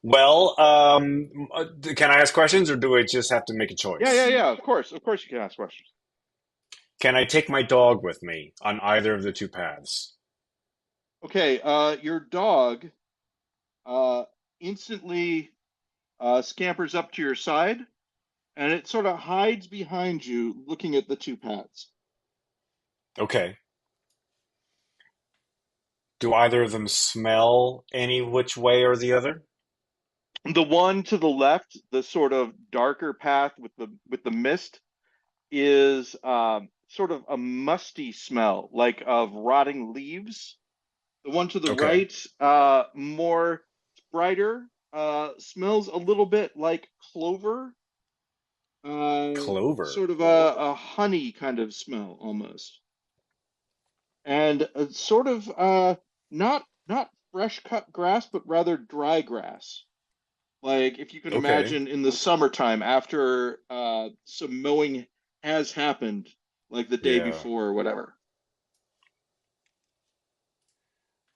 Well, can I ask questions or do I just have to make a Yeah, yeah, choice? yeah. Of course, you can ask questions. Can I take my dog with me on either of the two paths? Okay, your dog uh, instantly scampers up to your side, and it sort of hides behind you, looking at the two paths. Okay. Do either of them smell any which way or the other? The one to the left, the sort of darker path with the mist, is sort of a musty smell, like of rotting leaves. The one to the Okay. right, more brighter, smells a little bit like clover, Clover. sort of a honey kind of smell almost, and sort of not fresh cut grass, but rather dry grass. Like if you can Okay. imagine in the summertime after some mowing has happened, like the day Yeah. before or whatever.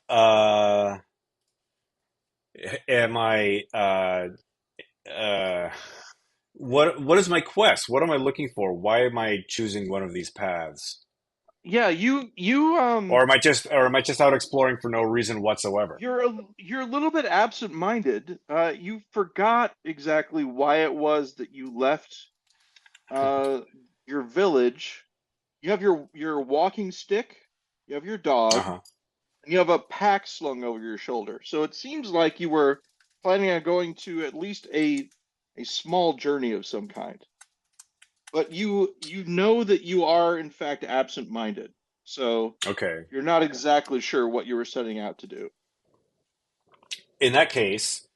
Uh, am I, uh, what is my quest? What am I looking for? Why am I choosing one of these paths? Yeah, Or am I just out exploring for no reason whatsoever? you're a little bit absent-minded. You forgot exactly why it was that you left uh, your village. You have your walking stick, you have your dog, Uh-huh. and you have a pack slung over your shoulder. So it seems like you were planning on going to at least a small journey of some kind. But you know that you are in fact absent-minded. So Okay. you're not exactly sure what you were setting out to do. In that case,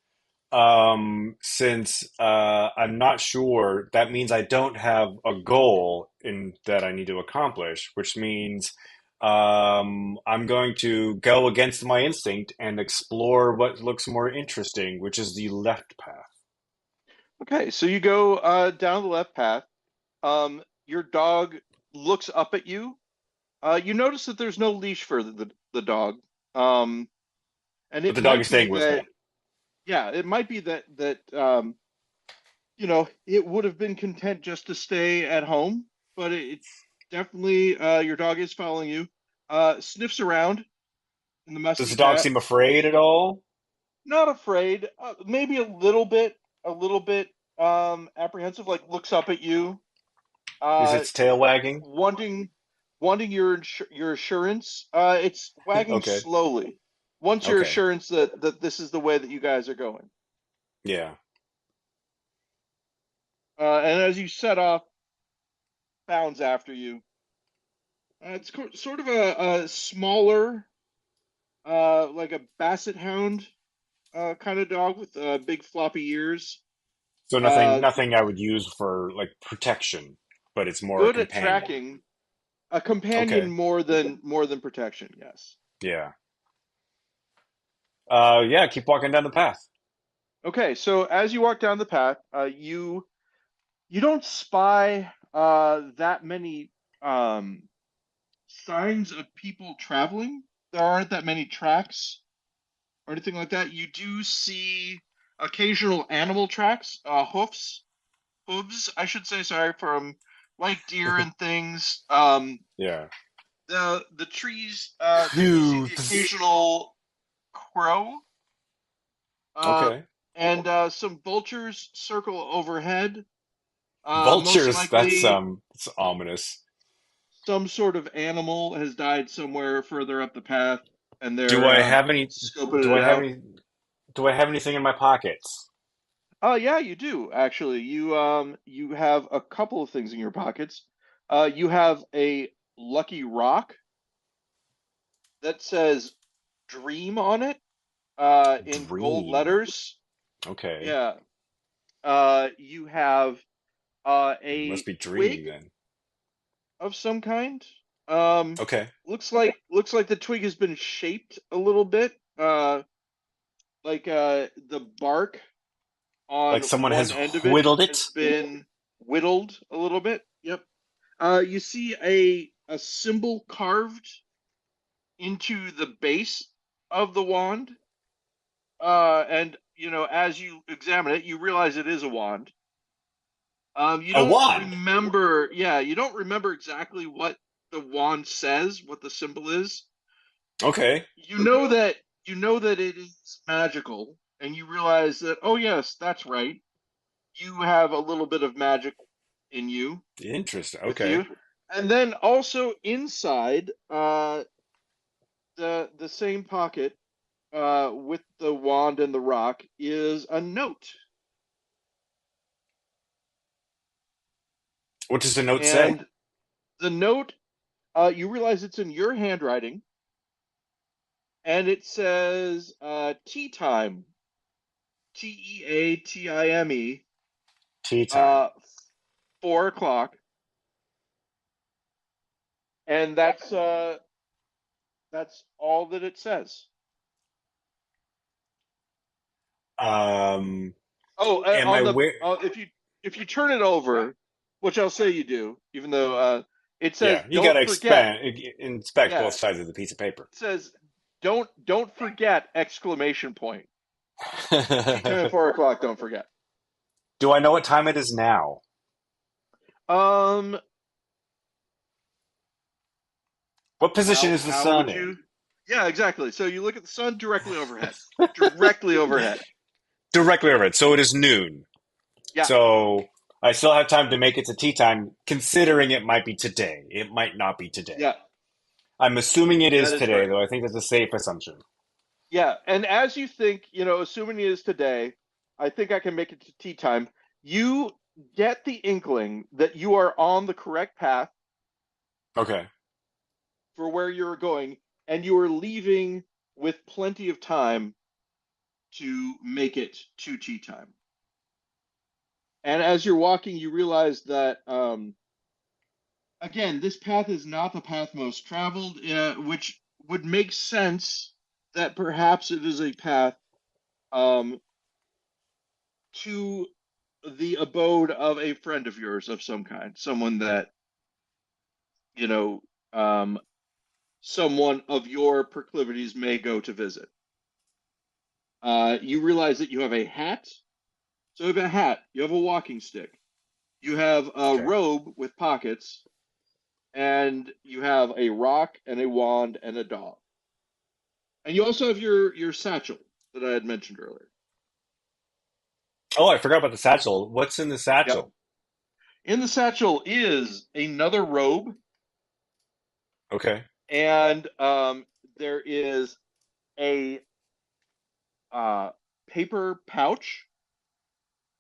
since I'm not sure, that means I don't have a goal in that I need to accomplish, which means I'm going to go against my instinct and explore what looks more interesting, which is the left path. Okay, so you go down the left path. Your dog looks up at you. You notice that there's no leash for the dog. Um, and But it the dog might is be staying with me. that, yeah, it might be that you know, it would have been content just to stay at home, but it definitely your dog is following you. Sniffs around in the Does musty the dog path. seem afraid at all? Not afraid, maybe a little bit apprehensive, like looks up at you, Is uh, its tail wagging? wanting your assurance. It's wagging Okay. slowly. Once your Okay. assurance that this is the way that you guys are going. Yeah. And as you set off, bounds after you. It's sort of a smaller, like a basset hound kind of dog with big floppy ears. So Uh, nothing I would use for like protection, but it's more a Good at companion. tracking, a companion Okay. more than protection. Yes. Yeah. Yeah, keep walking down the path. Okay, so as you walk down the path, you don't spy that many signs of people traveling. There aren't that many tracks or anything like that. You do see occasional animal tracks, hooves, I should say, sorry, from like deer and things. Yeah. The trees, you see the Hooves. occasional crow, uh, Okay. and some vultures circle overhead. Most Vultures. likely, It's ominous. some sort of animal has died somewhere further up the path, and Do they're I have any? scoping Do it I have out. any? Do I have anything in my pockets? Oh yeah, you do actually. You have a couple of things in your pockets. You have a lucky rock that says "Dream" on it, in gold Dream. letters. Okay. Yeah. You have It must a be dreaming twig then. of some kind. Um, Okay. looks like the twig has been shaped a little bit. Like the bark on Like someone one has end of it whittled has it. been whittled a little bit. Yep. You see a symbol carved into the base of the wand, and as you examine it, you realize it is a wand. You A don't wand. remember, yeah, you don't remember exactly what the wand says, what the symbol is. Okay. You know that it is magical, and you realize that, oh yes, that's right. You have a little bit of magic in you, Interesting. with Okay. you. And then also inside the same pocket, with the wand and the rock, is a note. What does the note say? And the note, you realize it's in your handwriting, and it says tea time, TEATIME, Tea time. uh, 4 o'clock, and that's all that it says. Um, Oh, am I on the where? if you turn it over, which I'll say you do, even though it says Yeah, you don't gotta forget. inspect Yeah, both sides of the piece of paper. it says don't forget, exclamation point. Tea time, 4 o'clock. Don't forget. Do I know what time it is now? Um, What position is the how sun would in? you? Yeah, exactly. So you look at the sun directly overhead, directly overhead. Directly over it. So it is noon. Yeah, So I still have time to make it to tea time, considering it might be today. It might not be today. yeah, I'm assuming it that is is today, correct. though I think that's a safe assumption. Yeah, and as you think, assuming it is today, I think I can make it to tea time. You get the inkling that you are on the correct path Okay. for where you're going, and you are leaving with plenty of time to make it to tea time. And as you're walking, you realize that, again, this path is not the path most traveled, which would make sense that perhaps it is a path um, to the abode of a friend of yours of some kind, someone that, you know, um, someone of your proclivities may go to visit. You realize that you have a hat. So you have a hat, you have a walking stick, you have a Okay. robe with pockets, and you have a rock and a wand and a dog. And you also have your satchel that I had mentioned earlier. Oh, I forgot about the satchel. What's in the Yep. satchel? In the satchel is another robe, Okay. and there is a uh, paper pouch,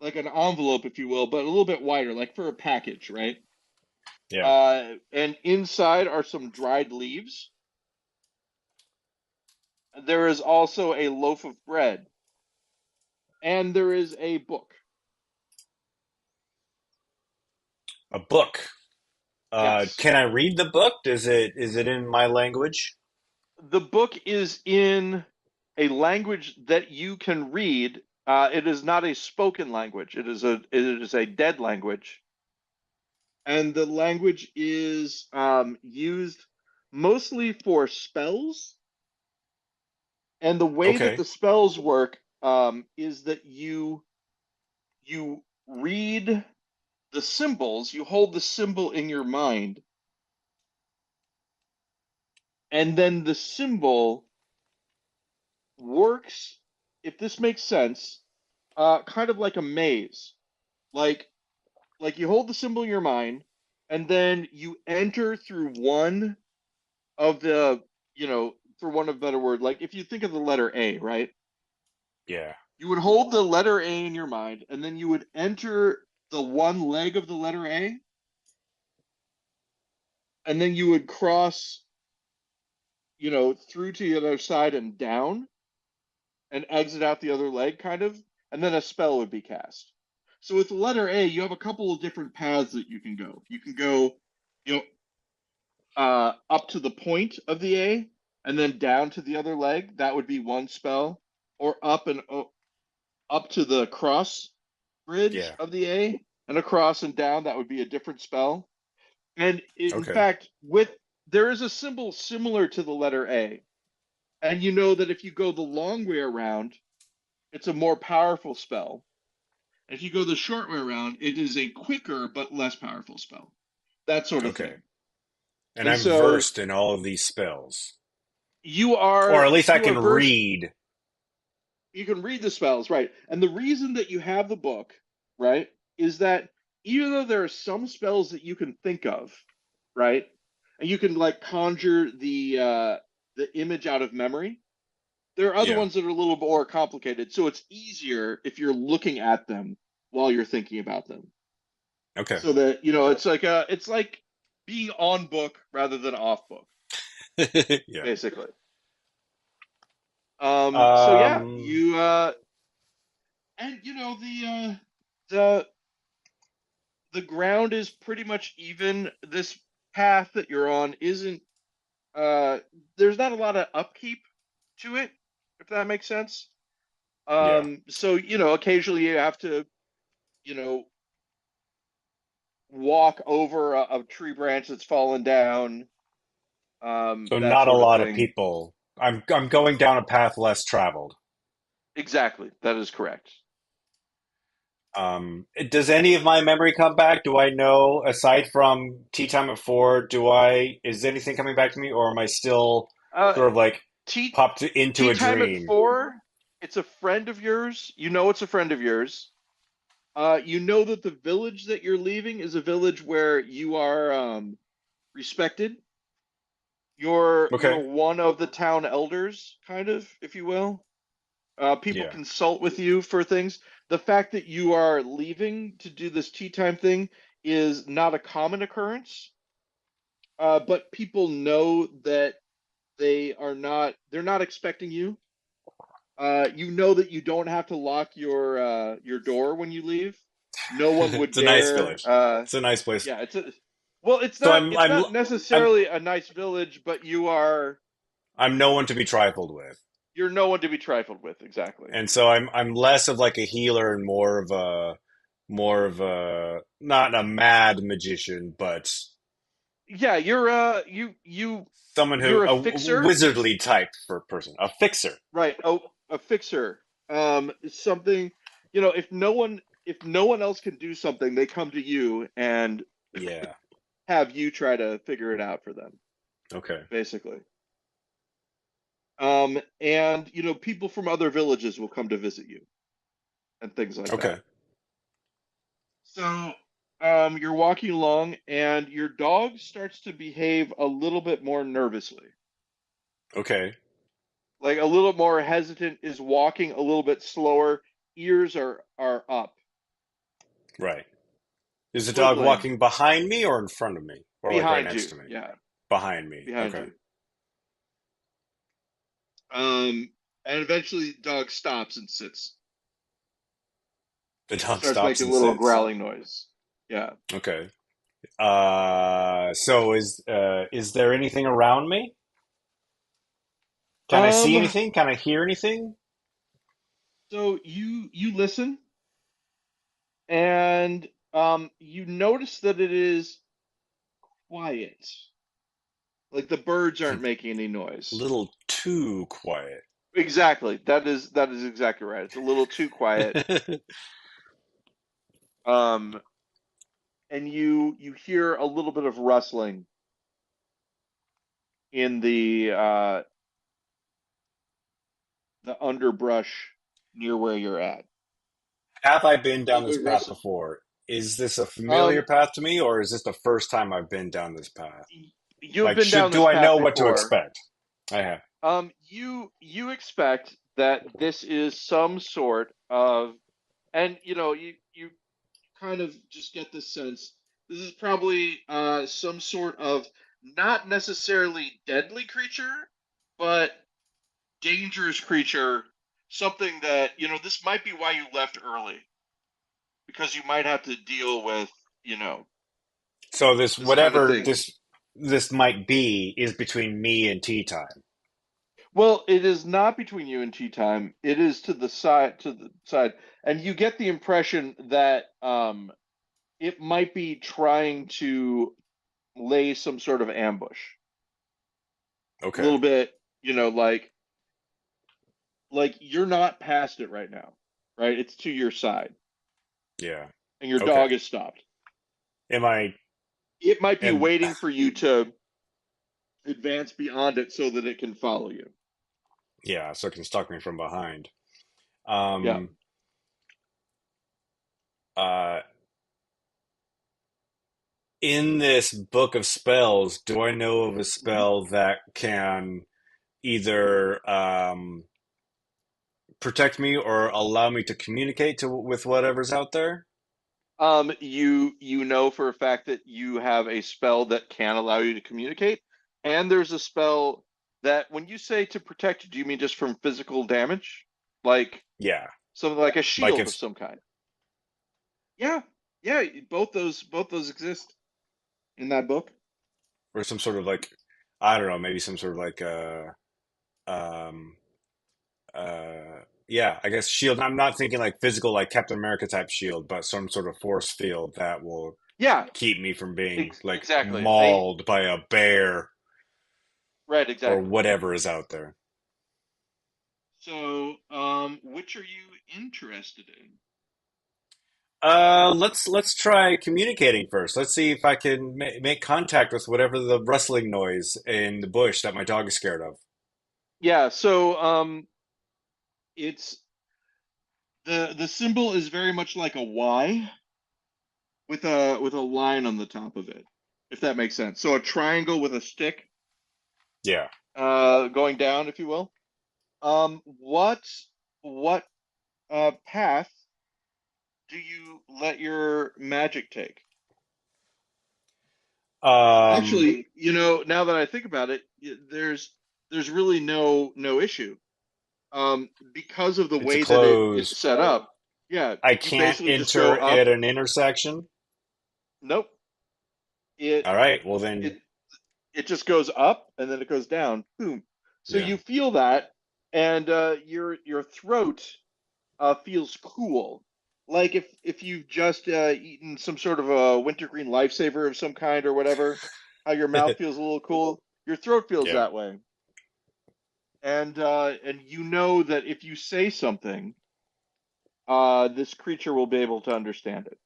like an envelope, if you will, but a little bit wider, like for a package, right? Yeah. And inside are some dried leaves. There is also a loaf of bread, and there is a book. A book. Yes. Can I read the book? Is it in my language? The book is in a language that you can read. It is not a spoken language. It is a dead language, and the language is used mostly for spells. And the way that Okay. the spells work, is that you read the symbols. You hold the symbol in your mind, and then the symbol works. If this makes sense, kind of like a maze. Like you hold the symbol in your mind, and then you enter through one of the, for one of a better word, like if you think of the letter A, right? Yeah. You would hold the letter A in your mind, and then you would enter the one leg of the letter A, and then you would cross, through to the other side and down, and exit out the other leg, kind of, and then a spell would be cast. So with the letter A, you have a couple of different paths that you can go. You can go, you know, up to the point of the A, and then down to the other leg. That would be one spell, or up to the cross bridge Yeah. of the A, and across and down. That would be a different spell. And in Okay. fact, with there is a symbol similar to the letter A, and you know that if you go the long way around, it's a more powerful spell. If you go the short way around, it is a quicker but less powerful spell. That sort of Okay. thing. And And I'm so versed in all of these spells. you Or are at least I you are can versed. read. You can read the spells, right? And the reason that you have the book, right, is that even though there are some spells that you can think of, right, and you can like conjure the image out of memory, there are other Yeah. ones that are a little more complicated. So it's easier if you're looking at them while you're thinking about them. Okay. So that it's like being on book rather than off book, Yeah. basically. So yeah, Um, you and the the ground is pretty much even. This path that you're on isn't uh there's not a lot of upkeep to it, if that makes sense. yeah. So occasionally you have to, you know, walk over a tree branch that's fallen down, So that not a sort of lot of thing. people. I'm going down a path less traveled. Exactly, that is correct. Does any of my memory come back? Do I know, aside from tea time at 4, is anything coming back to me, or am I still Uh, sort of like tea popped into tea a time at dream? 4. It's a friend of yours. You know it's a friend of yours. You know that the village that you're leaving is a village where you are respected. You're Okay. one of the town elders, kind of, if you will. People Yeah. consult with you for things. The fact that you are leaving to do this tea time thing is not a common occurrence, but people know that they're not expecting you. You know that you don't have to lock your door when you leave. No one would It's a nice dare. village. It's a nice place. Yeah, well, So it's not I'm necessarily a nice village, but I'm no one to be trifled with. you're no one to be trifled with. Exactly. And so I'm less of like a healer and more of a not a mad magician, but Yeah, someone who you're a a fixer, wizardly type for person, a fixer. right? Oh, a fixer. Something, if no one else can do something, they come to you and Yeah. have you try to figure it out for them, Okay. basically. And people from other villages will come to visit you and things like Okay. that. So, you're walking along and your dog starts to behave a little bit more nervously, Okay. like a little more hesitant, is walking a little bit slower, ears are up, Right. Is the dog twiddling walking behind me or in front of me? Or like right behind next you. to me? Yeah, Behind me. behind Okay. you. Um, and eventually, the dog stops and sits, The dog starts stops making a and little sits. growling noise. Yeah. Okay. So is there anything around me? Can I see Um, anything? Can I hear anything? so you listen and you notice that it is quiet. Like the birds A aren't making any noise. little too quiet. Exactly. That is exactly right. It's a little too quiet. Um, and you hear a little bit of rustling in the underbrush near where you're at. Have I been A down little this bit of path rustle. before? Is this a familiar Um, path to me, or is this the first time I've been down this path? you've Like, been down do this I path know what to before. expect? I have. You expect that this is some sort of, and you kind of just get this sense this is probably some sort of not necessarily deadly creature, but dangerous creature. Something that this might be why you left early, because you might have to deal with you know So this this kind of whatever thing. this might be is between me and tea time. Well, it is not between you and tea time. It is to the side, and you get the impression that it might be trying to lay some sort of ambush. A Okay. little bit, like like you're not past it right now, right? It's to your side, Yeah. and your Okay. dog is stopped. Am I It might be and waiting for you to advance beyond it so that it can follow you. yeah, so it can stalk me from behind. Yeah. Um uh in this book of spells, do I know of a Mhm. spell that can either protect me or allow me to communicate with whatever's out there? You know for a fact that you have a spell that can allow you to communicate, and there's a spell that when you say to protect, do you mean just from physical damage, like Yeah. something like a Like shield of if some kind? Yeah, yeah. Both those exist in that book. or some sort of like I don't know, maybe some sort of like um yeah, I guess shield. I'm not thinking like physical like Captain America type shield, but some sort of force field that will Yeah, keep me from being like exactly. A mauled by a bear right, or exactly. whatever is out there. So, which are you interested in? Let's try communicating first. Let's see if I can make contact with whatever the rustling noise in the bush that my dog is scared of. Yeah, so it's the symbol is very much like a Y with a line on the top of it, if that makes sense. So a triangle with a stick Yeah. going down, if you will. What path do you let your magic take? Um, Actually, now that I think about it, there's really no issue. Because of the it's a way that it's closed. set up. Yeah, I you can't basically just go enter up. at an intersection. Nope. It All right. Well then, it it just goes up and then it goes down. Boom. So yeah. you feel that, and your throat feels cool, like if you've just eaten some sort of a wintergreen lifesaver of some kind or whatever. How your mouth feels a little cool. Your throat feels Yeah. that way, and you know that if you say something, this creature will be able to understand it.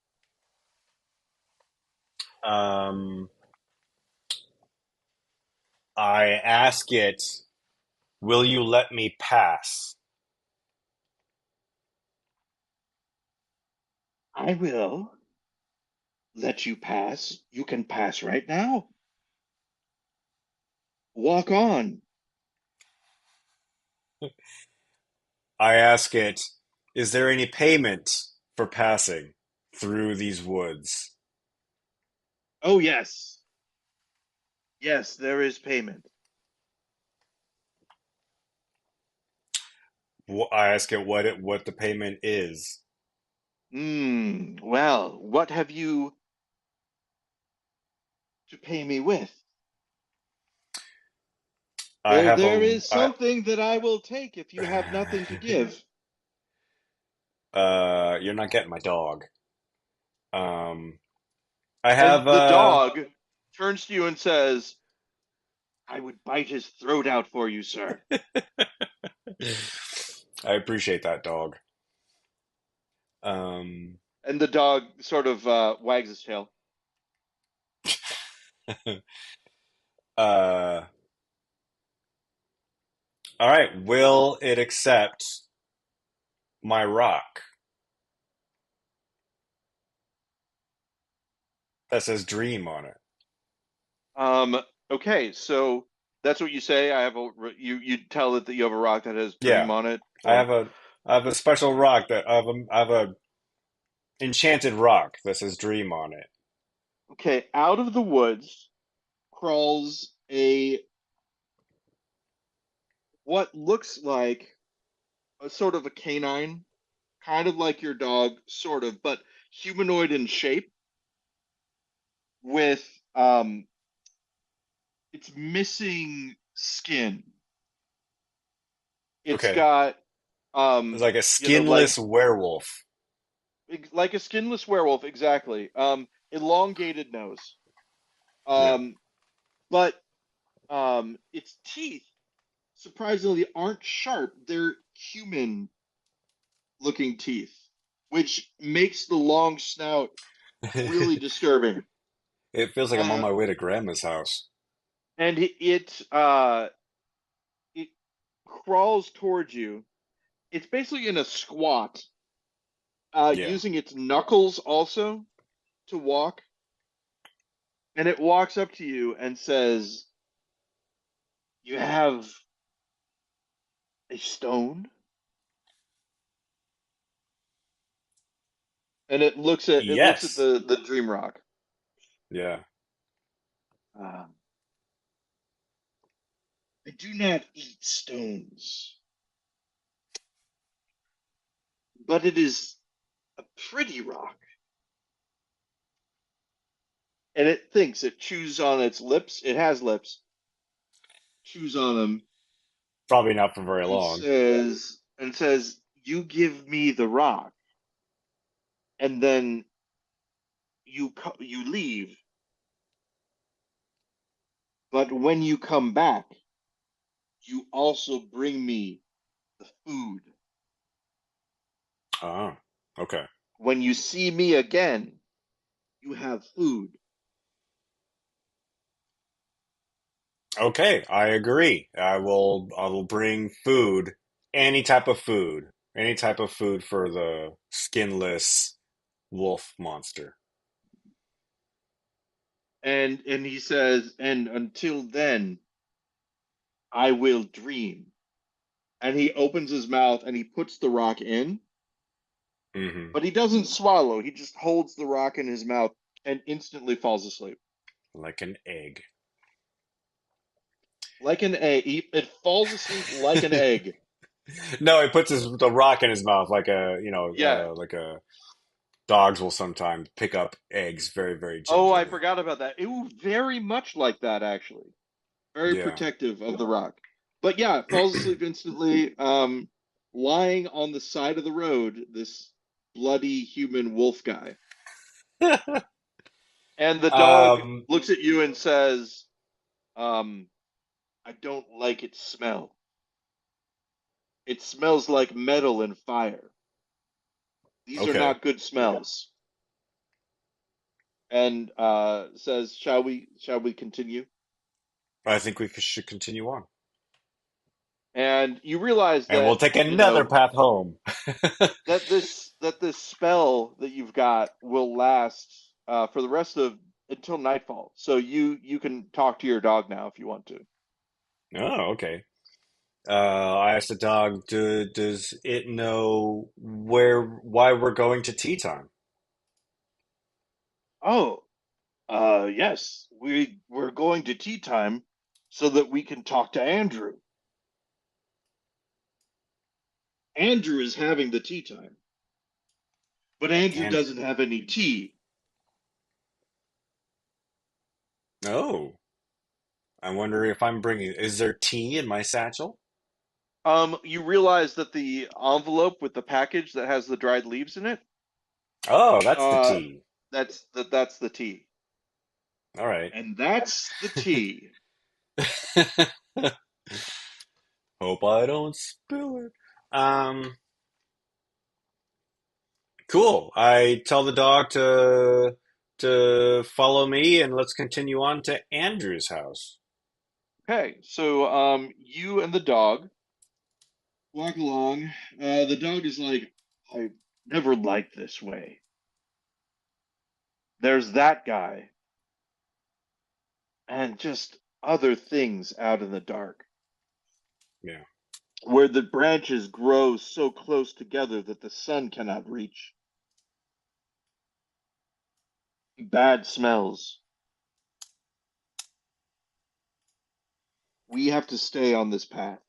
Um, I ask it, will you let me pass? I will let you pass. You can pass right now. Walk on. I ask it, is there any payment for passing through these woods? Oh, yes. Yes, there is payment. I ask it what the payment is. Well, what have you to pay me with? I There, have there a is something that I will take if you have nothing to give. you're not getting my dog. Um, I And have the dog turns to you and says, I would bite his throat out for you, sir. I appreciate that dog. Um, And the dog sort of wags his tail. uh, all right. Will it accept my rock that says dream on it? Um, okay, so that's what you say. You tell it that you have a rock that has dream Yeah, on it, I or have a I have a special rock that I have a enchanted rock that says dream on it. okay, out of the woods crawls a what looks like a sort of a canine, kind of like your dog, sort of, but humanoid in shape with it's missing skin. It's Okay, got it's like a like skinless werewolf. like a skinless werewolf, exactly. Elongated nose. Yeah. Um, but its teeth surprisingly aren't sharp. They're human looking teeth, which makes the long snout really disturbing. It feels like I'm on Uh, my way to grandma's house. and it crawls towards you. It's basically in a squat, Yeah. using its knuckles also to walk. And it walks up to you and says, "You have a stone?" And it looks at Yes. the dream rock. Yeah. Um, I do not eat stones, but it is a pretty rock. And it thinks, it chews on its lips. It has lips. Chews on them Probably not for very and long. says, "You give me the rock, and then you leave. But when you come back, you also bring me the food. Oh, okay. When you see me again, you have food." Okay, I agree. I will bring food, any type of food for the skinless wolf monster. And he says, "And until then, I will dream." And he opens his mouth and he puts the rock in, Hmm. but he doesn't swallow. He just holds the rock in his mouth and instantly falls asleep. Like an egg. Like an egg. It falls asleep like an egg. No, he puts the rock in his mouth Yeah. like a dogs will sometimes pick up eggs very, very Oh, I gingerly. forgot about that. It was very much like that, actually. Very Yeah. protective of the rock. But yeah, it falls asleep instantly. Lying on the side of the road, this bloody human wolf guy. And the dog Um, looks at you and says, um, "I don't like its smell. It smells like metal and fire. These are okay. not good smells." And says, "Shall we continue?" I think we should continue on. And you realize And we'll that, take another path home. that this spell that you've got will last for the rest of until nightfall. So you can talk to your dog now if you want to. Oh, okay. I asked the dog, does it know why we're going to tea time? Oh, yes, we're going to tea time so that we can talk to Andrew. Andrew is having the tea time, but Andrew And, doesn't have any tea. oh, I wonder if I'm bringing, is there tea in my satchel? You realize that the envelope with the package that has the dried leaves in it, Oh, that's the uh, tea. that's the tea, All right. and that's the tea. Hope I don't spill it. Um, cool. I tell the dog to follow me and let's continue on to Andrew's house. Okay, so you and the dog walk along. The dog is like, "I never liked this way. There's that guy, and just other things out in the dark, Yeah. where the branches grow so close together that the sun cannot reach. Bad smells. We have to stay on this path."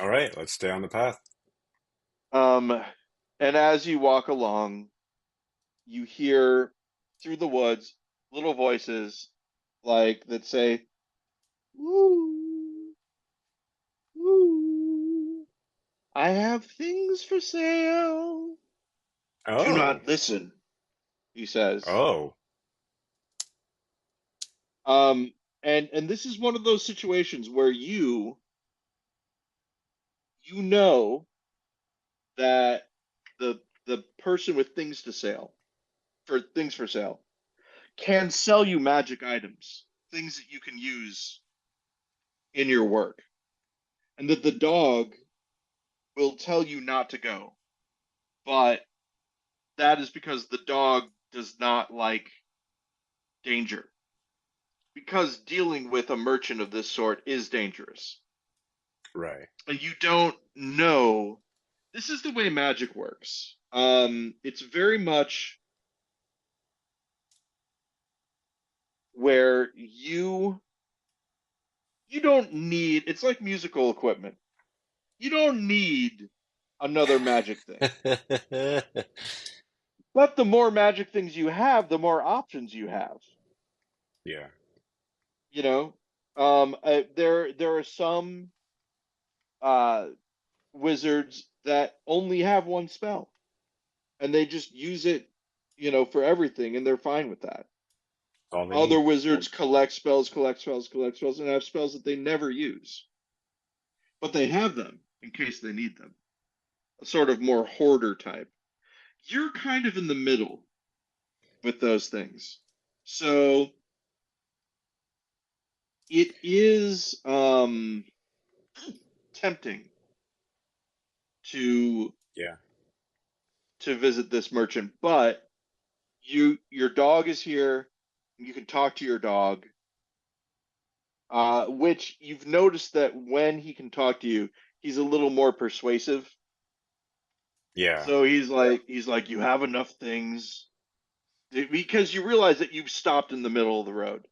All right, let's stay on the path. Um, and as you walk along, you hear through the woods little voices like that say, "Woo, woo, I have things for sale." "Do Oh. not listen," he says. Oh. Um, And this is one of those situations where you know that the person with things for sale can sell you magic items, things that you can use in your work, and that the dog will tell you not to go. But that is because the dog does not like danger. Because dealing with a merchant of this sort is dangerous. Right. And you don't know. This is the way magic works. It's very much where you don't need. It's like musical equipment. You don't need another magic thing. But the more magic things you have, the more options you have. Yeah. You know, there are some uh, wizards that only have one spell, and they just use it, for everything, and they're fine with that. All they Other need. wizards collect spells, and have spells that they never use, but they have them in case they need them. A sort of more hoarder type. You're kind of in the middle with those things. So it is tempting to Yeah. visit this merchant, but your dog is here. You can talk to your dog, which you've noticed that when he can talk to you, he's a little more persuasive. Yeah. So he's like, you have enough things, because you realize that you've stopped in the middle of the road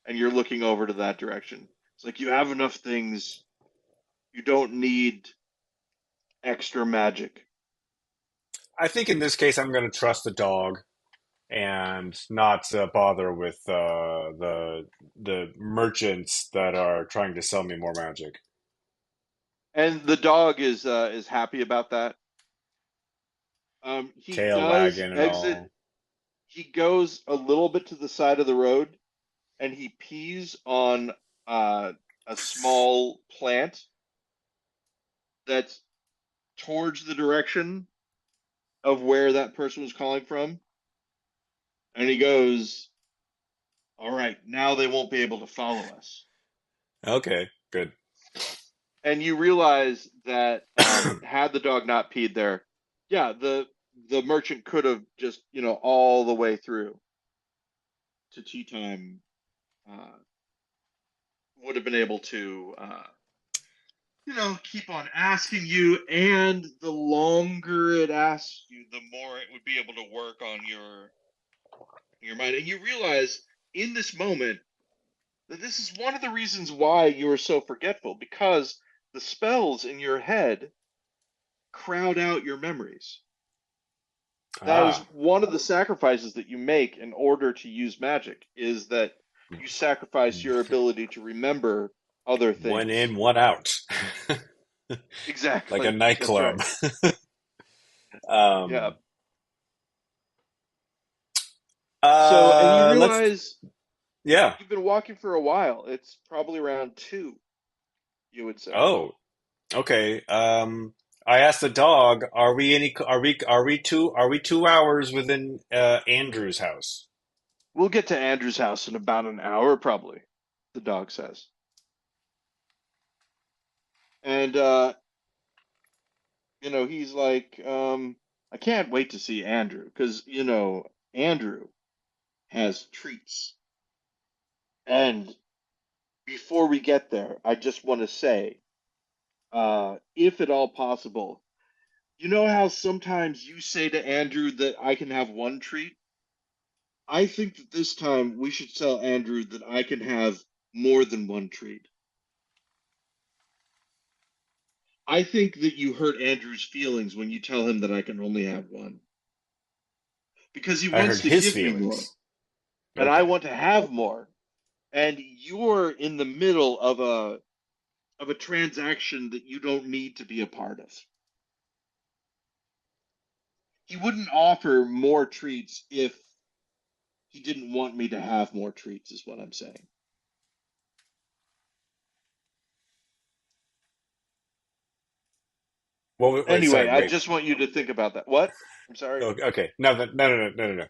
and you're looking over to that direction. It's like you have enough things. You don't need extra magic. I think in this case, I'm going to trust the dog and not bother with the merchants that are trying to sell me more magic. And the dog is happy about that. He Tail does wagging and exit. all. He goes a little bit to the side of the road, and he pees on uh, a small plant that's towards the direction of where that person was calling from. And he goes, "All right, now they won't be able to follow us." Okay, good. And you realize that had the dog not peed there, yeah, the merchant could have just, all the way through to tea time, uh, would have been able to, keep on asking you. And the longer it asks you, the more it would be able to work on your mind. And you realize in this moment that this is one of the reasons why you are so forgetful, because the spells in your head crowd out your memories. That is Ah, one of the sacrifices that you make in order to use magic, is that you sacrifice your ability to remember other one things. in, one out, like a Exactly. That's nightclub. right. Yeah. um, So, and you let's. realize Yeah. you've been walking for a while. It's probably around 2, you would say. Oh, okay. I asked the dog, "Are we any? Are we 2 hours within Andrew's house?" We'll get to Andrew's house in about an hour, probably, the dog says. And he's like, I can't wait to see Andrew, because Andrew has treats. And before we get there, I just want to say, if at all possible, you know how sometimes you say to Andrew that I can have one treat? I think that this time we should tell Andrew that I can have more than one treat. I think that you hurt Andrew's feelings when you tell him that I can only have one, because he I wants heard to his give me more, feelings. and I Okay. want to have more. And you're in the middle of a transaction that you don't need to be a part of. He wouldn't offer more treats if he didn't want me to have more treats, is what I'm saying. Wait, Anyway, sorry, I wait. just want you to think about that. What? I'm sorry. Okay, no, no, no, no, no, no, no.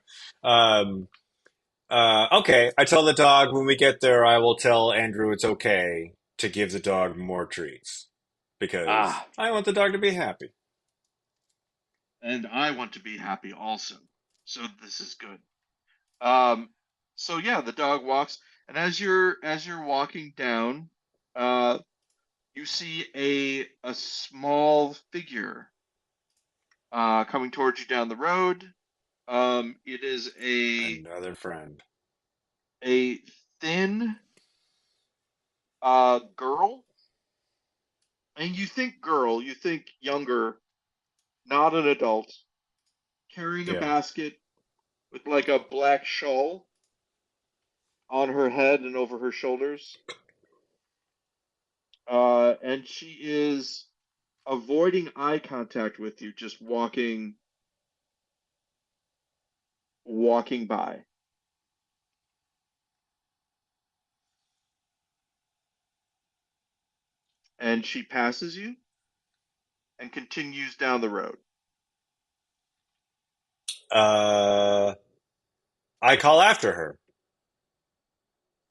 Okay. I tell the dog when we get there, I will tell Andrew it's okay to give the dog more treats because Ah, I want the dog to be happy. and I want to be happy also. So this is good. Um, so yeah, the dog walks, and as you're walking down, uh, you see a small figure coming towards you down the road. It is Another friend. a thin girl, and you think girl, you think younger, not an adult, carrying a Yeah. basket with like a black shawl on her head and over her shoulders. And she is avoiding eye contact with you, just walking by. And she passes you and continues down the road. Uh, I call after her.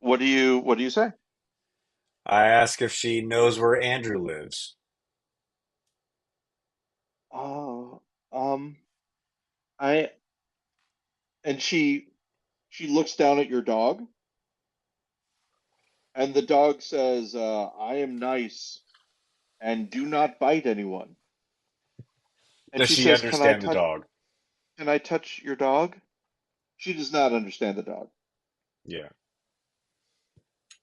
What do you say? I ask if she knows where Andrew lives. Oh, um, I and she looks down at your dog, and the dog says, "I am nice and do not bite anyone." And Does she she says, understand the dog? Can I touch your dog?" She does not understand the dog. Yeah.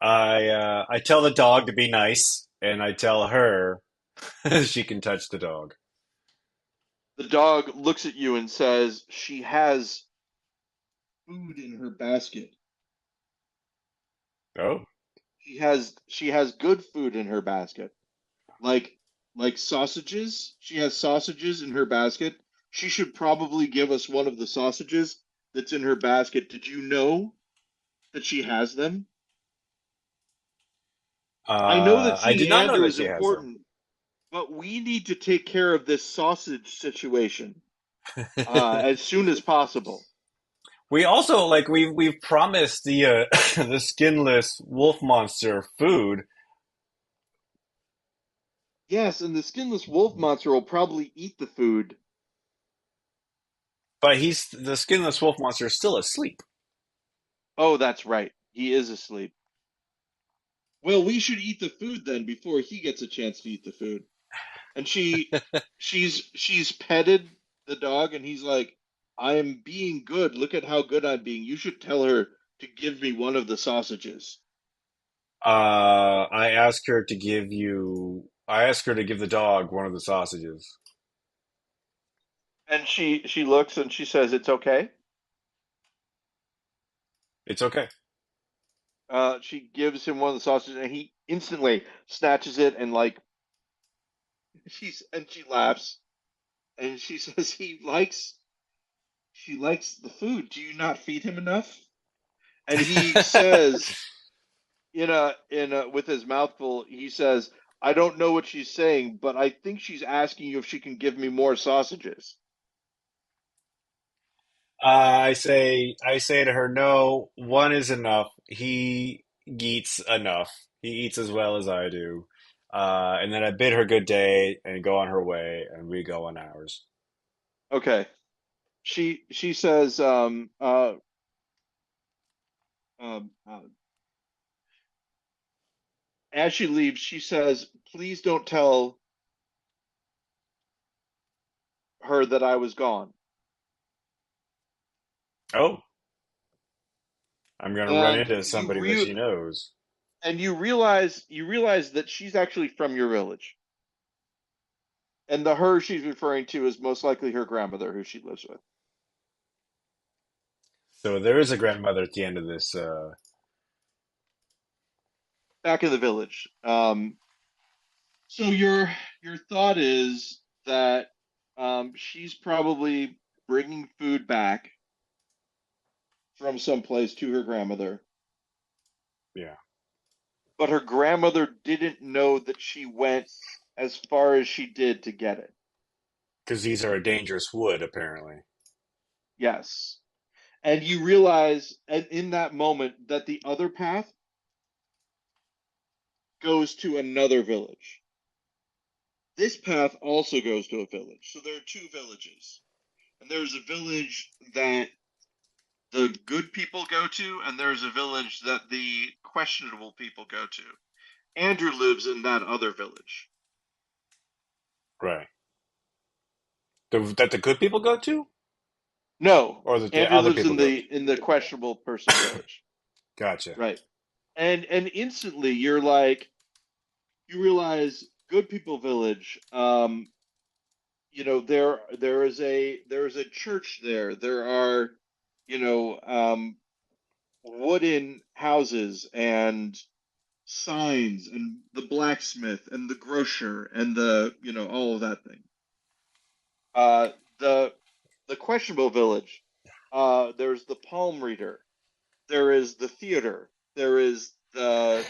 I tell the dog to be nice, and I tell her she can touch the dog. The dog looks at you and says, "She has food in her basket. Oh, She has good food in her basket. Like like sausages. She has sausages in her basket. She should probably give us one of the sausages that's in her basket. Did you know that she has them? I know that I seeing did not know Andrew that is she has them. important, but we need to take care of this sausage situation as soon as possible. We also we've promised the the skinless wolf monster food, Yes, and the skinless wolf monster will probably eat the food. but he's the skinless wolf monster is still asleep. Oh, that's right. He is asleep. Well, we should eat the food then before he gets a chance to eat the food. And she's petted the dog, and he's like, "I am being good. Look at how good I'm being. You should tell her to give me one of the sausages." I ask her to give you. I ask her to give the dog one of the sausages. And she looks and she says, "It's okay." It's okay. She gives him one of the sausages, and he instantly snatches it and like she laughs and she says, she likes the food. Do you not feed him enough?" And he says, in a with his mouth full, he says, "I don't know what she's saying, but I think she's asking you if she can give me more sausages." I say to her, no, one is enough. He eats enough. He eats as well as I do. And then I bid her good day and go on her way, and we go on ours. Okay. She says, um, uh, as she leaves, she says, "Please don't tell her that I was gone." Oh, I'm gonna run And into somebody that she knows. you realize that she's actually from your village, and the her she's referring to is most likely her grandmother who she lives with So there is a grandmother at the end of this. back in the village. So your thought is that she's probably bringing food back from someplace to her grandmother, Yeah. but her grandmother didn't know that she went as far as she did to get it. Because these are a dangerous wood, apparently. Yes. And you realize in that moment that the other path goes to another village. This path also goes to a village. So there are two villages. And there's a village that the good people go to, and there's a village that the questionable people go to. Andrew lives in that other village. Right. That the good people go to? No, Or that the Andrew other lives people in go to? the questionable person village. Gotcha. Right. And instantly you're like you realize good people village there is a church there. There are you know wooden houses and signs and the blacksmith and the grocer and the all of that thing. Uh, the questionable village. There's the palm reader. There is the theater. There is the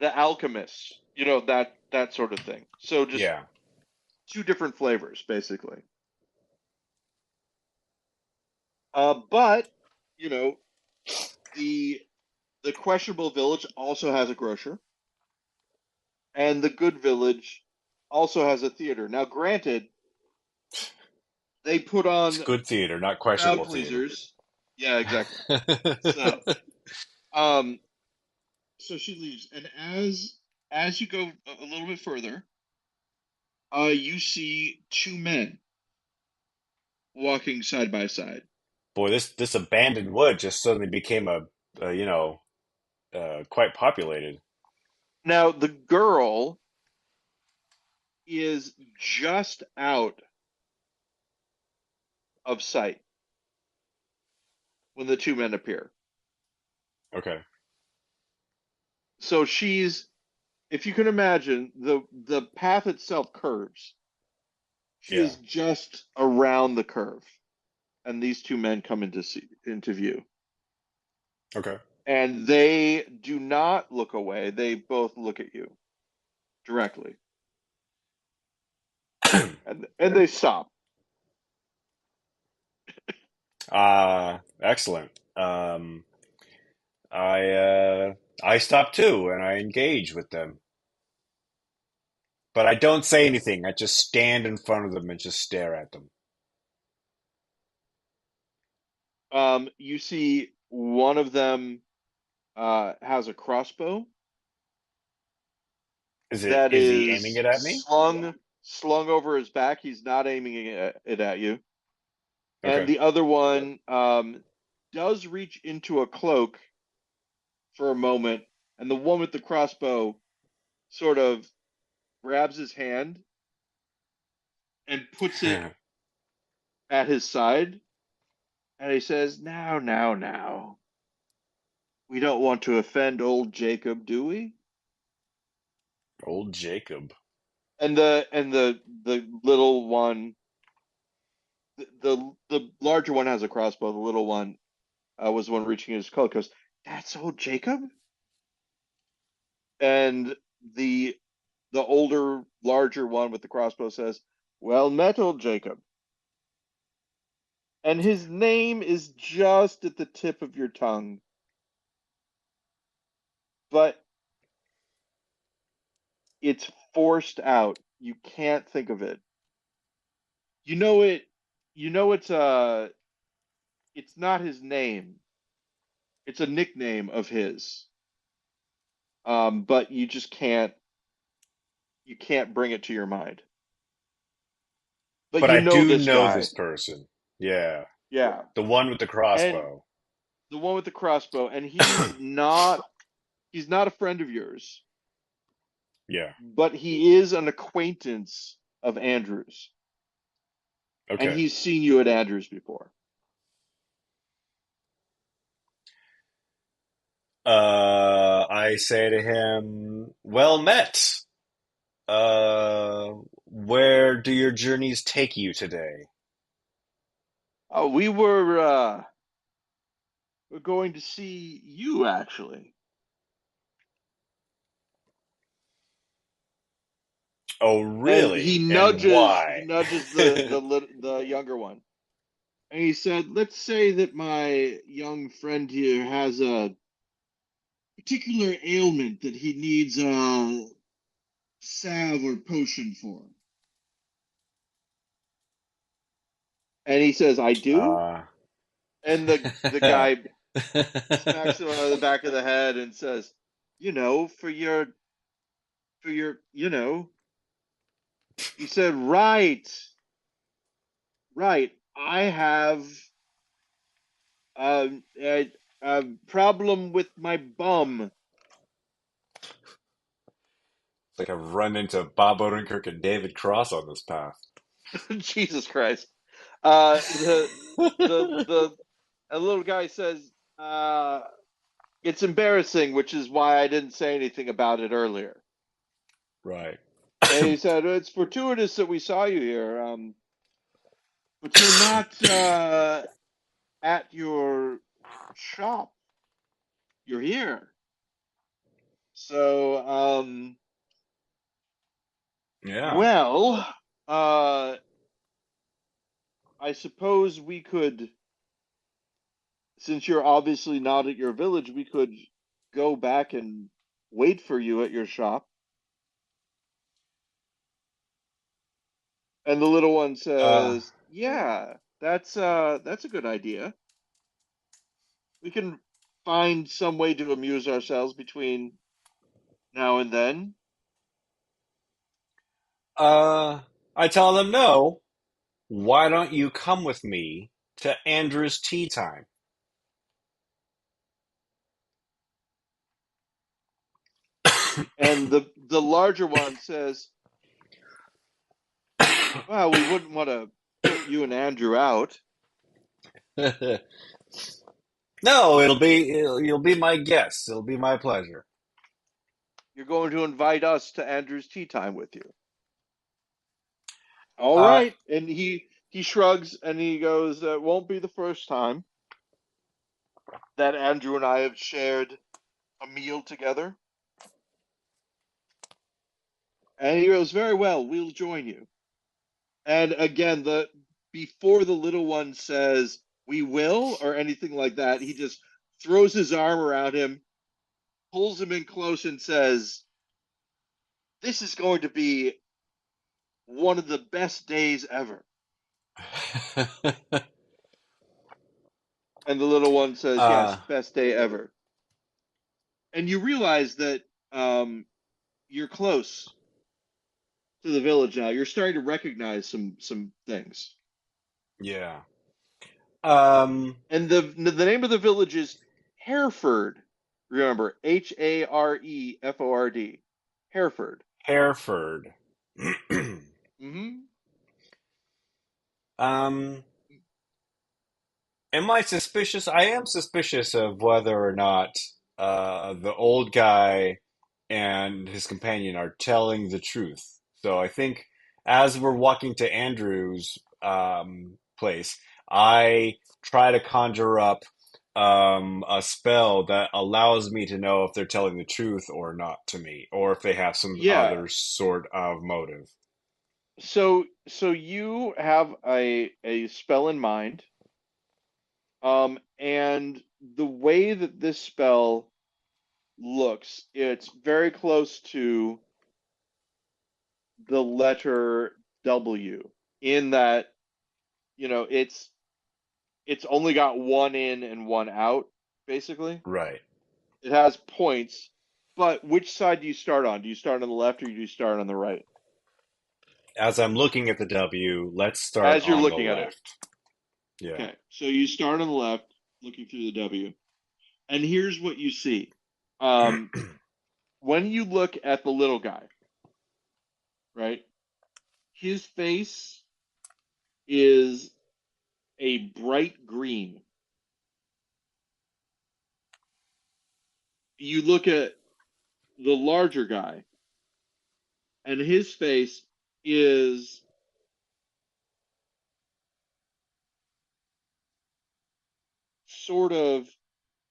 alchemist. That sort of thing. So just Yeah. two different flavors, basically. But you know the questionable village also has a grocer, and the good village also has a theater. Now, granted, they put It's on good theater, not crowd questionable theater. pleasers. Yeah, exactly. So, um, so she leaves, and as you go a little bit further, you see two men walking side by side. Boy, this abandoned wood just suddenly became quite populated. Now, the girl is just out of sight when the two men appear. Okay. So she's, if you can imagine, the path itself curves. She Yeah. is just around the curve, and these two men come into view. Okay. And they do not look away. They both look at you directly, and they stop. Excellent. I stop too and I engage with them. But I don't say anything. I just stand in front of them and just stare at them. You see one of them has a crossbow that Is he aiming is it at me? slung over his back. He's not aiming it at you. And Okay. the other one does reach into a cloak for a moment, and the one with the crossbow sort of grabs his hand and puts it at his side, and he says, "Now, now, now. We don't want to offend old Jacob, do we?" Old Jacob. And the little one, the larger one has a crossbow. The little one was the one reaching his coat. Goes, "That's old Jacob." And the older, larger one with the crossbow says, "Well met, old Jacob." And his name is just at the tip of your tongue, but it's forced out. You can't think of it. You know it. You know it's not his name. It's a nickname of his. But you just can't bring it to your mind. But But you I know do this know guy. this person. Yeah. Yeah. The one with the And crossbow. the one with the crossbow, and he's not a friend of yours, Yeah. but he is an acquaintance of Andrew's. And Okay. he's seen you at Andrew's before. I say to him, well met. Where do your journeys take you today? We we're going to see you actually. Oh, And really? And he why? nudges the younger one, and he said, "Let's say that my young friend here has a particular ailment that he needs a salve or potion for." And he says, "I do." Uh, And the guy smacks him on the back of the head and says, "You know, for your, you know." He said, "Right, right. I have a problem with my bum." it's like I've run into Bob Odenkirk and David Cross on this path. Jesus Christ. The a little guy says, uh, "It's embarrassing, which is why I didn't say anything about it earlier." Right. And he said, "It's fortuitous that we saw you here, but you're not at your shop. You're here. So, Yeah. well, uh, I suppose we could, since you're obviously not at your village, we could go back and wait for you at your shop." And the little one Uh, says, "Yeah, that's a good idea. We can find some way to amuse ourselves between now and then." uh, I tell them no. Why don't you come with me to Andrew's tea time? And the larger one says, "Well, we wouldn't want to put you and Andrew out. No, you'll be my guest. It'll be my pleasure. You're going to invite us to Andrew's tea time with you." All Uh, right. And he shrugs and he goes, "It won't be the first time that Andrew and I have shared a meal together." And he goes, "Very well, we'll join you." And again, the before the little one says "we will" or anything like that, he just throws his arm around him, pulls him in close, and says, "This is going to be one of the best days ever." And the little one says, "Yes, uh, best day ever." And you realize that um, you're close to the village now. You're starting to recognize some things. yeah. Um, And the name of the village is Hereford. Remember, Hareford. Hereford. Hereford. Hmm. um, Am I suspicious? I am suspicious of whether or not the old guy and his companion are telling the truth. So I think as we're walking to Andrew's place, I try to conjure up a spell that allows me to know if they're telling the truth or not to me, or if they have some Yeah. other sort of motive. So you have a spell in mind, and the way that this spell looks, it's very close to the letter W in that, it's only got one in and one out, basically. Right. It has points, but which side do you start on? Do you start on the left or do you start on the right? As I'm looking at the W, let's start As you're on the looking at it. left. Yeah. Okay, so you start on the left, looking through the W, and here's what you see. Um, when you look at the little guy, right? His face is a bright green. You look at the larger guy, and his face is sort of,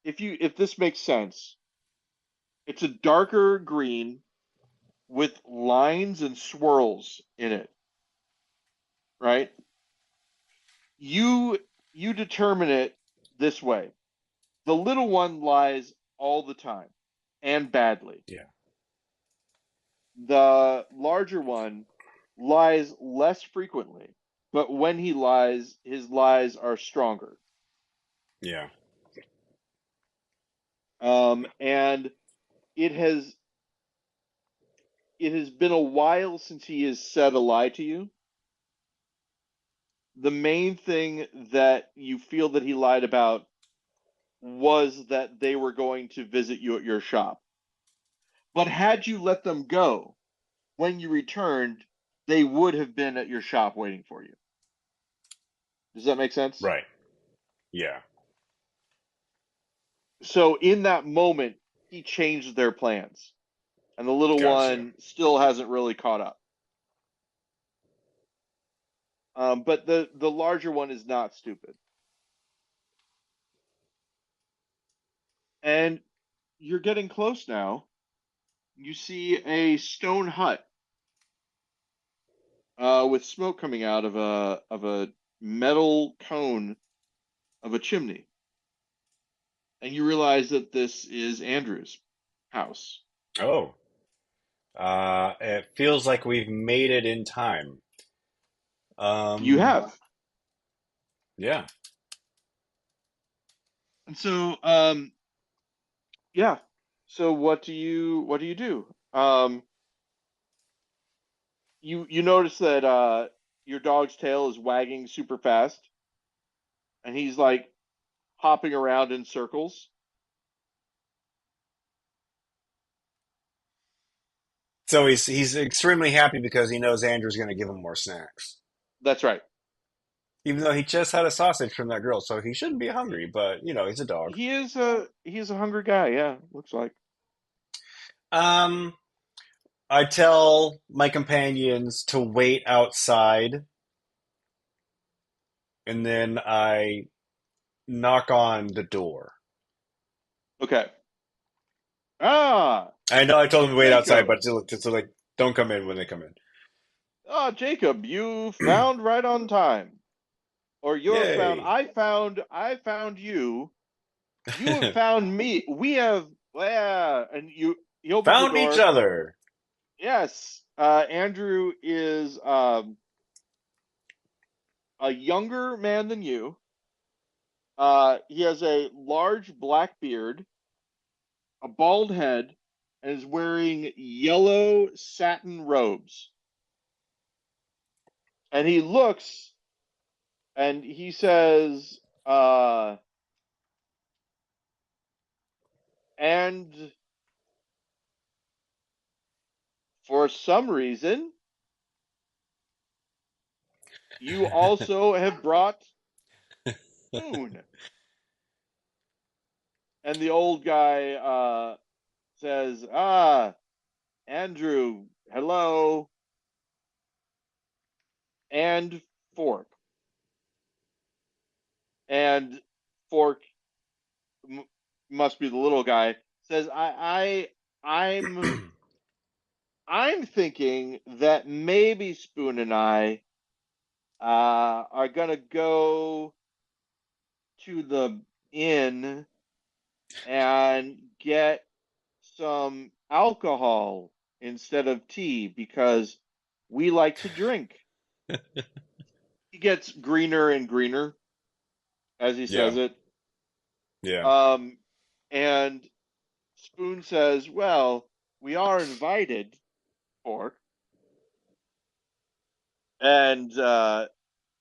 if this makes sense, it's a darker green, with lines and swirls in it, right? You you determine it this way. The little one lies all the time and badly. Yeah. The larger one lies less frequently, but when he lies, his lies are stronger. Yeah. And it has it has been a while since he has said a lie to you. The main thing that you feel that he lied about was that they were going to visit you at your shop. But had you let them go, when you returned, they would have been at your shop waiting for you. Does that make sense? Right. Yeah. So in that moment, he changed their plans, and the little Gotcha. one still hasn't really caught up. But the larger one is not stupid, and you're getting close now. You see a stone hut with smoke coming out of a metal cone of a chimney, and you realize that this is Andrew's house. Oh. It feels like we've made it in time. You Um, have, yeah. and so yeah. So what do you do? You notice that your dog's tail is wagging super fast, and he's like hopping around in circles. So he's extremely happy because he knows Andrew's going to give him more snacks. That's right. Even though he just had a sausage from that girl, so he shouldn't be hungry, but he's a dog. He is a hungry guy. Yeah, looks like. Um, I tell my companions to wait outside, and then I knock on the door. Okay. Ah, I know I told them to wait outside, Jacob. but just like don't come in when they come Ah, Jacob, you in. found right on time. Or you're found. Yay! I found you. You have found me. We have. Yeah, and he opens the Found each door. other. Yes. Andrew is a younger man than you. He has a large black beard, a bald head, and is wearing yellow satin robes. And he looks and he says, and for some reason, you also have brought spoon. And the old guy says, Andrew, hello, and fork. And fork m- must be the little guy, says, I'm thinking that maybe Spoon and I are gonna go to the inn and get some alcohol instead of tea because we like to drink. He gets greener and greener as he says Yeah, it. yeah. Um, and Spoon says, "Well, we are invited, Fork." And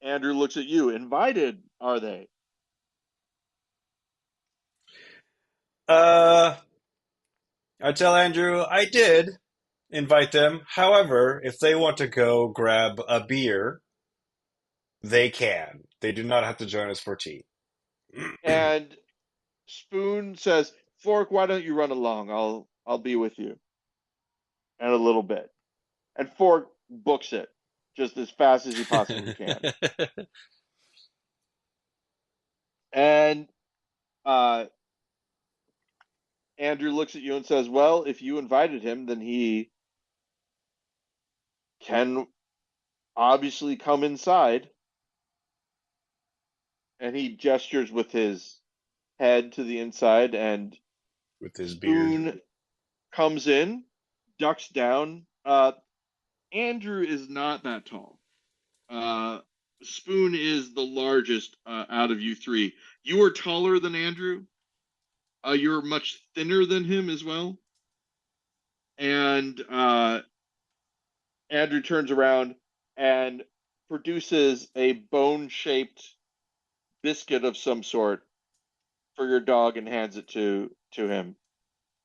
Andrew looks at you. Invited, are they? Uh, I tell Andrew I did invite them. However, if they want to go grab a beer, they can. They do not have to join us for tea. And Spoon says, "Fork, why don't you run along? I'll be with you in a little bit." And Fork books it just as fast as he possibly can. And uh, Andrew looks at you and says, "Well, if you invited him, then he can obviously come inside, and he gestures with his head to the inside, and with his beard. Spoon comes in, ducks down. Andrew is not that tall. Uh, Spoon is the largest out of you three. You are taller than Andrew. You're much thinner than him as well. And Andrew turns around and produces a bone shaped biscuit of some sort for your dog and hands it to him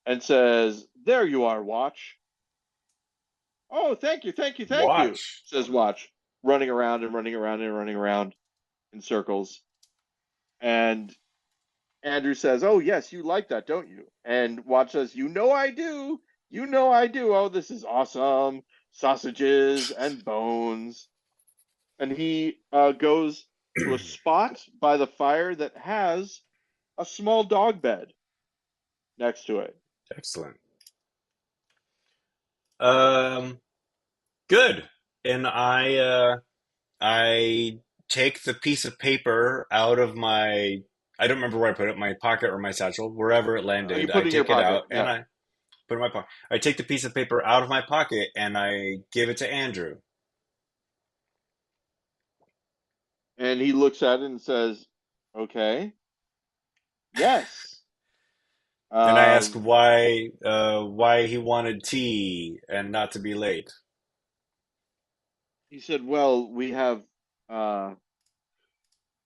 and says, "There you are, Watch." "Oh, thank you, thank you, thank you," Watch. says Watch, running around and running around and running around in circles. And Andrew says, "Oh, yes, you like that, don't you?" And Watch says, "You know I do. You know I do. Oh, this is awesome. Sausages and bones." And he goes to a spot by the fire that has a small dog bed next to it. Excellent. Um, Good. And I take the piece of paper out of my, I don't remember where I put it, my pocket or my satchel, wherever it You landed. I put it in your take it out pocket. and Yeah. I put it in my pocket. I take the piece of paper out of my pocket and I give it to Andrew. And he looks at it and says, "Okay, yes." And I ask Um, why he wanted tea and not to be late. he said, "Well, we have uh,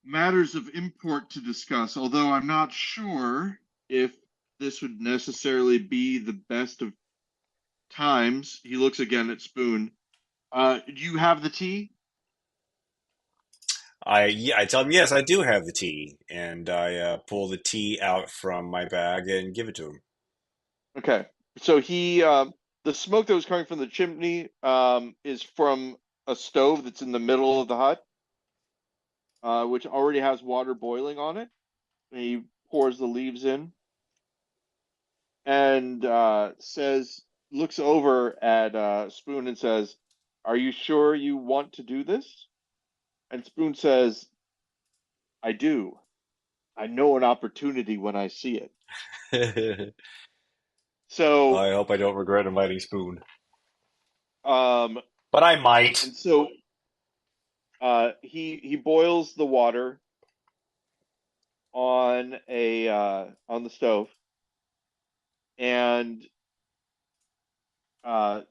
matters of import to discuss, although I'm not sure if this would necessarily be the best of times." He looks again at Spoon. Do you have the tea? I tell him yes, I do have the tea, and I pull the tea out from my bag and give it to him. Okay. So the smoke that was coming from the chimney, is from a stove that's in the middle of the hut, which already has water boiling on it. And he pours the leaves in and looks over at Spoon and says, "Are you sure you want to do this?" And Spoon says, "I do. I know an opportunity when I see it." I So, hope I don't regret inviting Spoon, um, but I might. and so he boils the water on the stove and uh,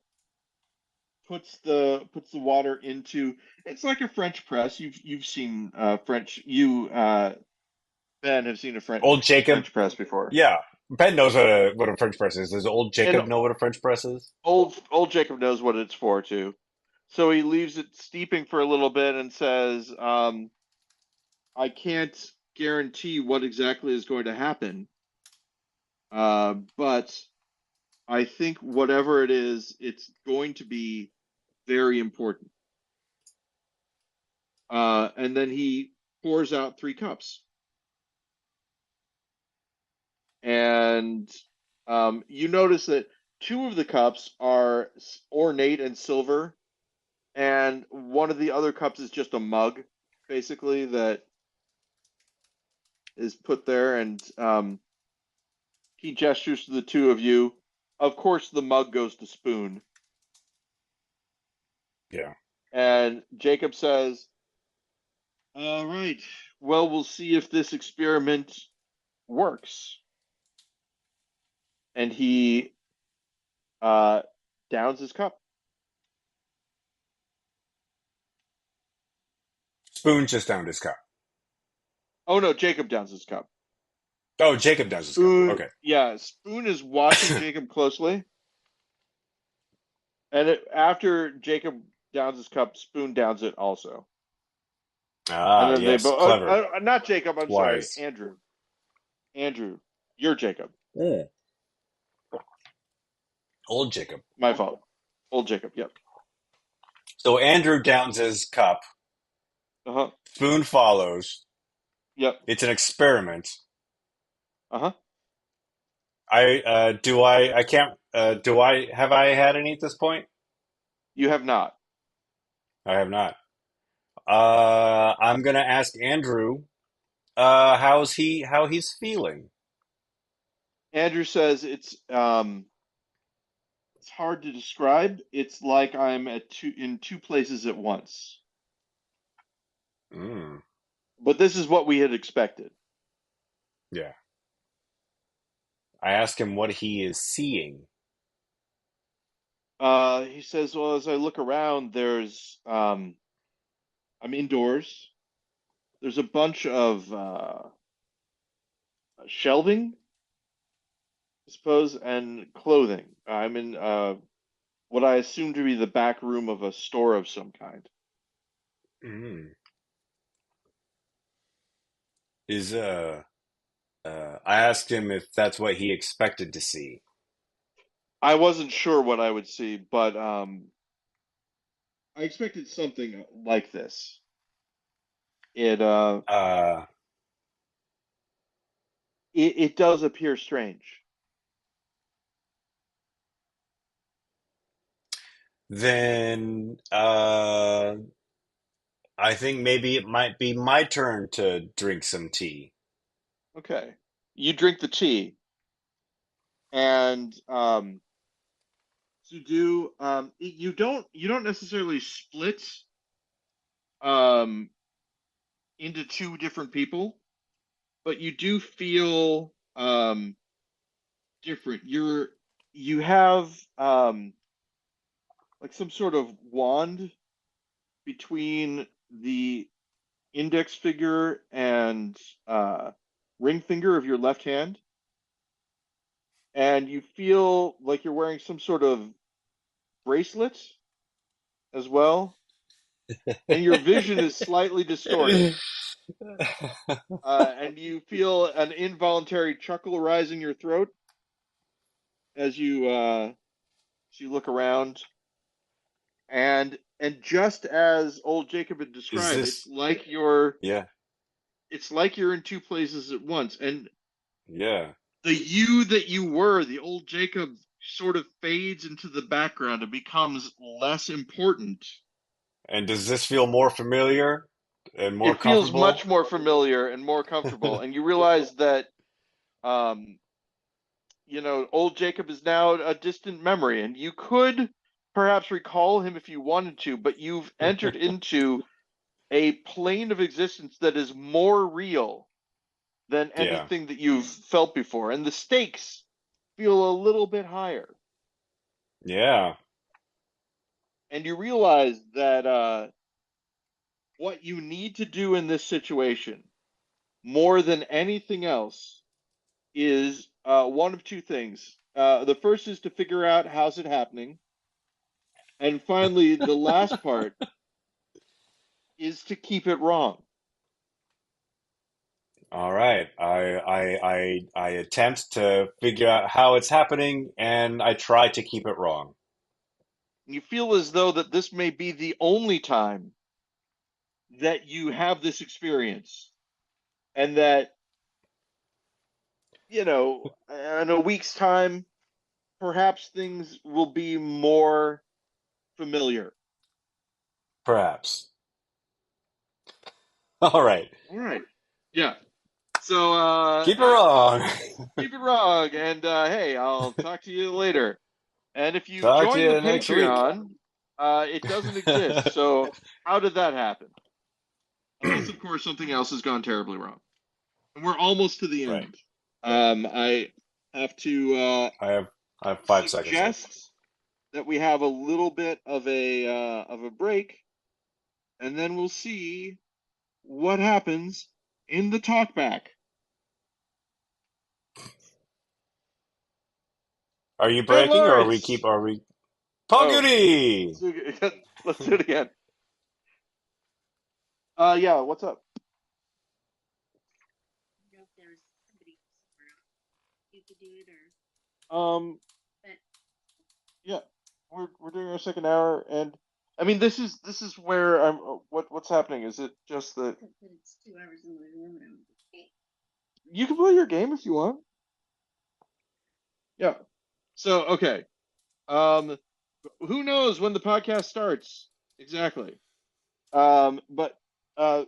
puts the water into, it's like a French press. You've seen French, you Ben have seen a Old Jacob, French press before. yeah, Ben knows what a French press is. Does old And Jacob know what a French press is? old Jacob knows what it's for too. So he leaves it steeping for a little bit and says, "I can't guarantee what exactly is going to happen, but I think whatever it is, it's going to be very important." And then he pours out 3 cups, and you notice that 2 of the cups are ornate and silver, and one of the other cups is just a mug, basically, that is put there. And he gestures to the two of you. Of course, the mug goes to Spoon, Yeah. and Jacob says, "All right, well, we'll see if this experiment works." And he uh, downs his cup. Spoon just downed his cup. Oh no, Jacob downs his cup. Oh, Jacob downs his cup. Spoon, Okay. yeah, Spoon is watching Jacob closely, and after Jacob downs his cup, Spoon downs it also, and Ah, then they yes, both. clever, Not Jacob. I'm sorry, wise. Andrew. Andrew, you're Jacob. Mm. Old Jacob. My fault. Old Jacob. Yep. So Andrew downs his cup. Uh huh. Spoon follows. Yep. It's an experiment. Uh huh. I can't do I have I had any at this point? You have not. I have not. I'm gonna ask Andrew, how he's feeling. Andrew says it's hard to describe. It's like I'm in two places at once. Mm, But this is what we had expected. yeah. I ask him what he is seeing. He says, "Well, as I look around, I'm indoors. There's a bunch of shelving, I suppose, and clothing. I'm in what I assume to be the back room of a store of some kind. Mm. Is I asked him if that's what he expected to see. I wasn't sure what I would see, but I expected something like this. It uh, Uh, it does appear strange. then I think maybe it might be my turn to drink some tea. Okay, you drink the tea, and to do you don't necessarily split um into two different people, but you do feel different. You have like some sort of wand between the index finger and uh ring finger of your left hand, and you feel like you're wearing some sort of bracelet as well, and your vision is slightly distorted. And you feel an involuntary chuckle rise in your throat as you look around, and just as old Jacob had Is described, this? Yeah, it's like you're in two places at once, and yeah. the you that you were, the old Jacob, sort of fades into the background and becomes less important. And does this feel more familiar and more It feels much comfortable? more familiar and more comfortable, and you realize that um, old Jacob is now a distant memory, and you could perhaps recall him if you wanted to, but you've entered into a plane of existence that is more real than Yeah, anything that you've felt before, and the stakes feel a little bit higher. yeah. And you realize that what you need to do in this situation, more than anything else, is one of two things. The first is to figure out how's it happening, and finally, the last part is to keep it wrong. All right. I attempt to figure out how it's happening, and I try to keep it wrong. You feel as though that this may be the only time that you have this experience, and that, in a week's time, perhaps things will be more familiar. Perhaps. All right. All right. Yeah. So, Keep it wrong. keep it wrong, and hey, I'll talk to you later. And if you Talk to join the you next week. Patreon, it doesn't exist. So, how did that happen? Unless, of course, something else has gone terribly wrong. And we're almost to the Right. end. I have to I have I have 5 seconds left. suggest that we have a little bit of a break, and then we'll see what happens in the talkback. Are you Good breaking, or Lawrence. are we Oh, Poguri? let's do it again. Yeah. What's up? Um, yeah, we're doing our second hour, and I mean this is where I'm. What's happening? Is it just that you can play your game if you want? Yeah. So okay. Um, who knows when the podcast starts exactly? But uh,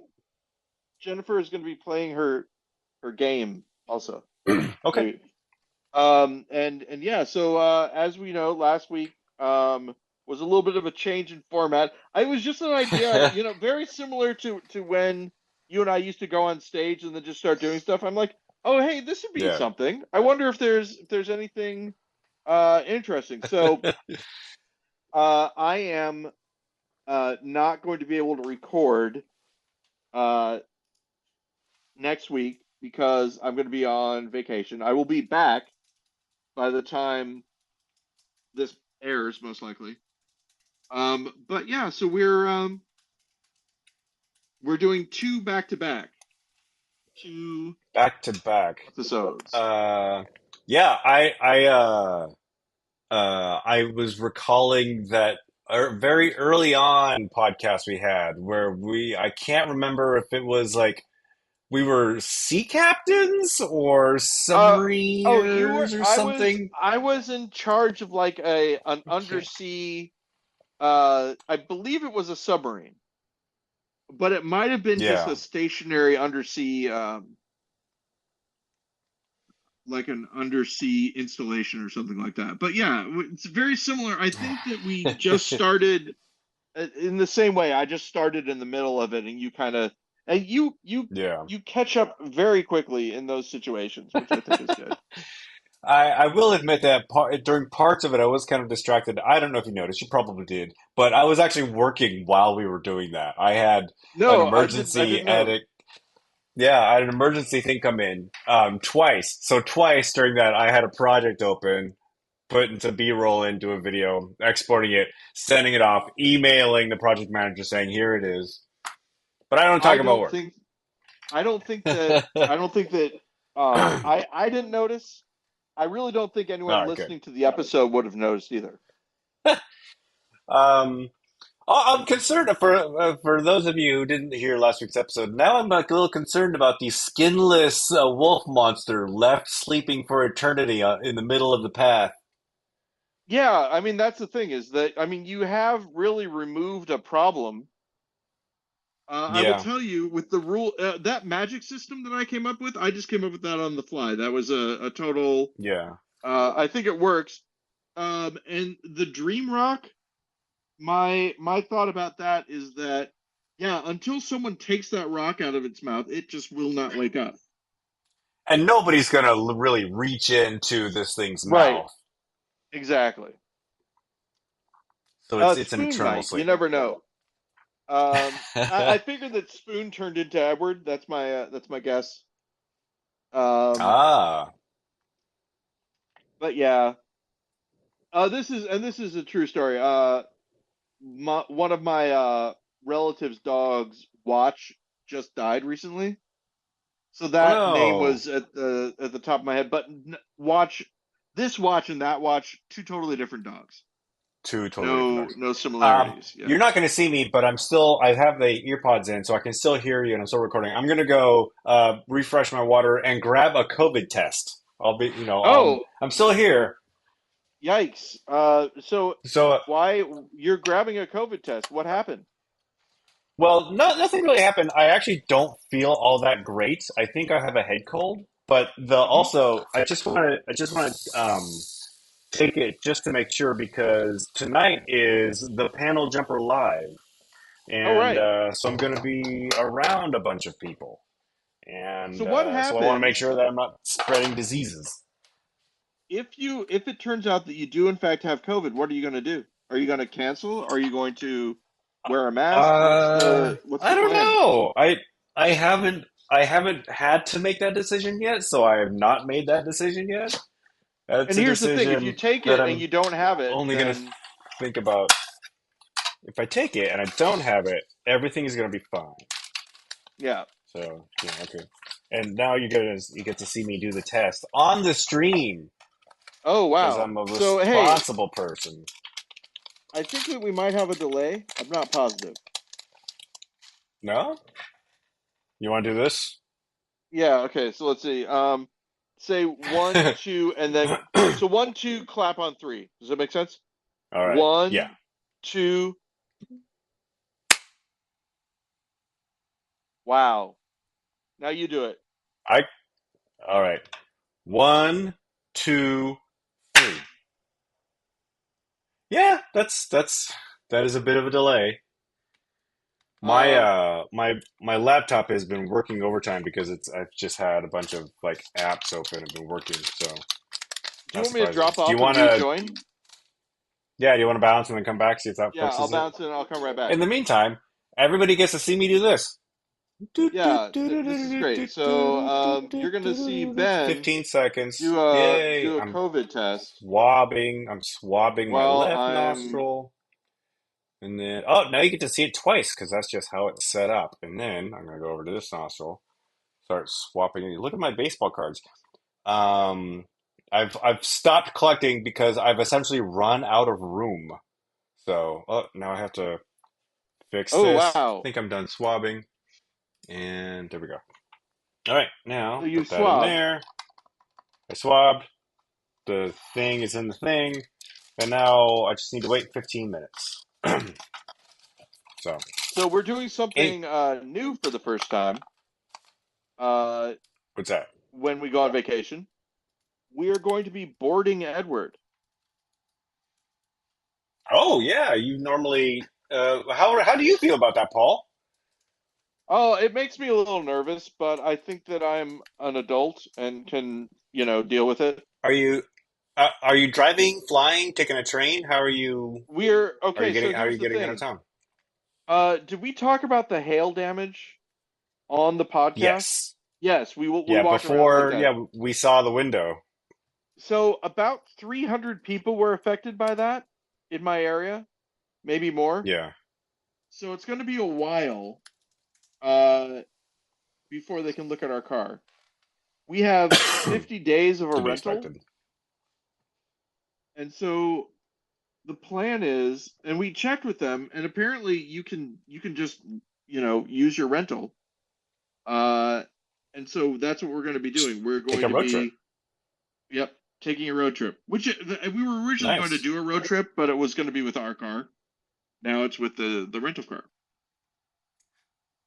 Jennifer is going to be playing her game also. Okay. Maybe. And yeah, so as we know, last week was a little bit of a change in format. I was just an idea, very similar to when you and I used to go on stage and then just start doing stuff. I'm like, oh hey, this would be Yeah. something. I wonder if there's anything interesting. So I am not going to be able to record uh next week because I'm going to be on vacation. I will be back by the time this airs, most likely. But yeah, so we're doing two back to back, two Back to back. episodes. Uh, yeah, I was recalling that very early on podcast we had where I can't remember if it was like we were sea captains or Uh oh, you were submariners or I was something. I was in charge of like a an Okay. undersea I believe it was a submarine, but it might have been just Yeah. a stationary undersea like an undersea installation or something like that. But yeah, it's very similar. I think that we just started in the same way. I just started in the middle of it, and you kind of and Yeah. you catch up very quickly in those situations, which I think is good. I will admit that during parts of it, I was kind of distracted. I don't know if you noticed, you probably did, but I was actually working while we were doing that. I had an No, I didn't. I emergency didn't know. edit. Yeah, I had an emergency thing come in twice. So twice during that, I had a project open, putting some B-roll into a video, exporting it, sending it off, emailing the project manager saying, "Here it is." But I don't I talk about don't work. think. I don't think that. I don't think that. I didn't notice. I really don't think anyone All right, good. listening to the episode would have noticed either. Um, I'm concerned for those of you who didn't hear last week's episode. Now I'm like a little concerned about the skinless wolf monster left sleeping for eternity in the middle of the path. Yeah, I mean that's the thing is that I mean you have really removed a problem. I will Yeah, tell you with the rule that magic system that I came up with. I just came up with that on the fly. That was a total. yeah. I think it works. And the dream rock. My thought about that is that yeah, until someone takes that rock out of its mouth, it just will not wake up. And nobody's gonna really reach into this thing's Right. mouth, Exactly. so it's an Spoon eternal might. You sleeper. never know. I figured that Spoon turned into Edward. That's my guess. Um, Ah, but yeah, this is a true story. One of my relatives' dogs, Watch, just died recently. So oh that name no, was at the top of my head. But Watch, this Watch and that Watch, two totally different dogs. two totally different No dogs. no similarities. Yeah. You're not going to see me, but I have the ear pods in, so I can still hear you and I'm still recording. I'm going to go refresh my water and grab a COVID test. Oh, I'm still here. yikes. So So, why you're grabbing a COVID test? What happened? well, nothing really happened. I actually don't feel all that great. I think I have a head cold, but Hmm. I just want to take it just to make sure because tonight is the panel jumper live. Oh, And right. so I'm going to be around a bunch of people. So And what so I want to make happens sure that I'm not spreading diseases. if it turns out that you do in fact have COVID? What are you going to do? Are you going to cancel? Are you going to wear a mask? What's I the don't plan? know. I haven't had to make that decision yet, so I have not made that decision yet. That's And a here's the thing: if you decision take that it and I'm you don't have it, only going to then think about. If I take it and I don't have it, everything is going to be fine. yeah. So yeah, okay. And now you get to see me do the test on the stream Oh, because wow. I'm a So hey, responsible person. I think that we might have a delay. I'm not positive. No? You want to do this? Yeah. Okay. So let's see. Say one, two, and then so one, two, clap on three. Does that make sense? All right. Yeah. One, two. Wow. Now you do it. I all right. One, two, three. Yeah, that is a bit of a delay. My Um, my laptop has been working overtime because I've just had a bunch of like apps open and been working, so do you not want me to surprising. drop Do you off and want to rejoin? Yeah, do you want to bounce and then come back see if that Yeah, I'll fixes it? bounce and I'll come right back. In the meantime, everybody gets to see me do this. Yeah, this is great. So you're going to see Ben 15 seconds. Yay. do a COVID test I'm swabbing my while left I'm. nostril. And then, oh, now you get to see it twice because that's just how it's set up. And then I'm going to go over to this nostril, start swapping it. Look at my baseball cards. Um, I've stopped collecting because I've essentially run out of room. So, oh, now I have to fix Oh this. I wow! think I'm done swabbing. And there we go. All right, So now you put that in swabbed. there. I swabbed. The thing is in the thing. And now I just need to wait 15 minutes. So, So we're doing any, something new for the first time. Uh, what's that? when we go on vacation, we are going to be boarding Edward. Oh, yeah, you normally. How do you feel about that, Paul? Oh, it makes me a little nervous, but I think that I'm an adult and can, deal with it. Are you driving, flying, taking a train? We're okay. So How are here's you the getting out of thing. town? Did we talk about the hail damage on the podcast? Yes. Yes, we Yeah, walked around like before, that. yeah, we saw the window. So about 300 people were affected by that in my area, maybe more. Yeah, So it's going to be a while uh, before they can look at our car. We have 50 days of a to be rental, expected. and so the plan is, and we checked with them, and apparently you can just use your rental. Uh, and so that's what we're going to be doing. We're Take going a to road trip. be, yep, taking a road trip. Which we were originally going to Nice. do a road trip, but it was going to be with our car. Now it's with the rental car.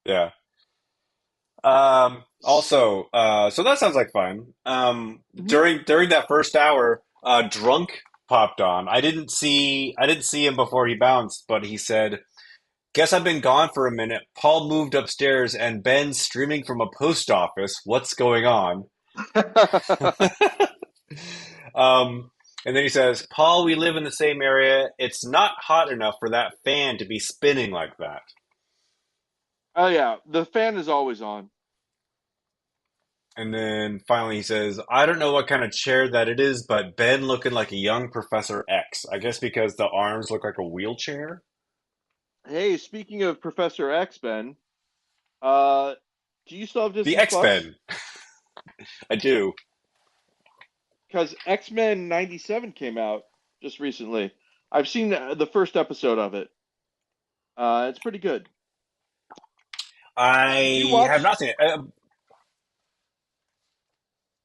Yeah. Also, so that sounds like fun. Mhm. During that first hour, drunk popped on. I didn't see him before he bounced, but he said, "Guess I've been gone for a minute. Paul moved upstairs, and Ben's streaming from a post office. What's going on?" Um, and then he says, "Paul, we live in the same area. It's not hot enough for that fan to be spinning like that." Oh yeah, the fan is always on. And then finally he says, "I don't know what kind of chair that it is, but Ben looking like a young Professor X. I guess because the arms look like a wheelchair." Hey, speaking of Professor X, Ben, uh, do you still have The Disney X Plus? Ben. I do. Because X-Men '97 came out just recently. I've seen the first episode of it. It's pretty good. Did you I have watch? not seen it.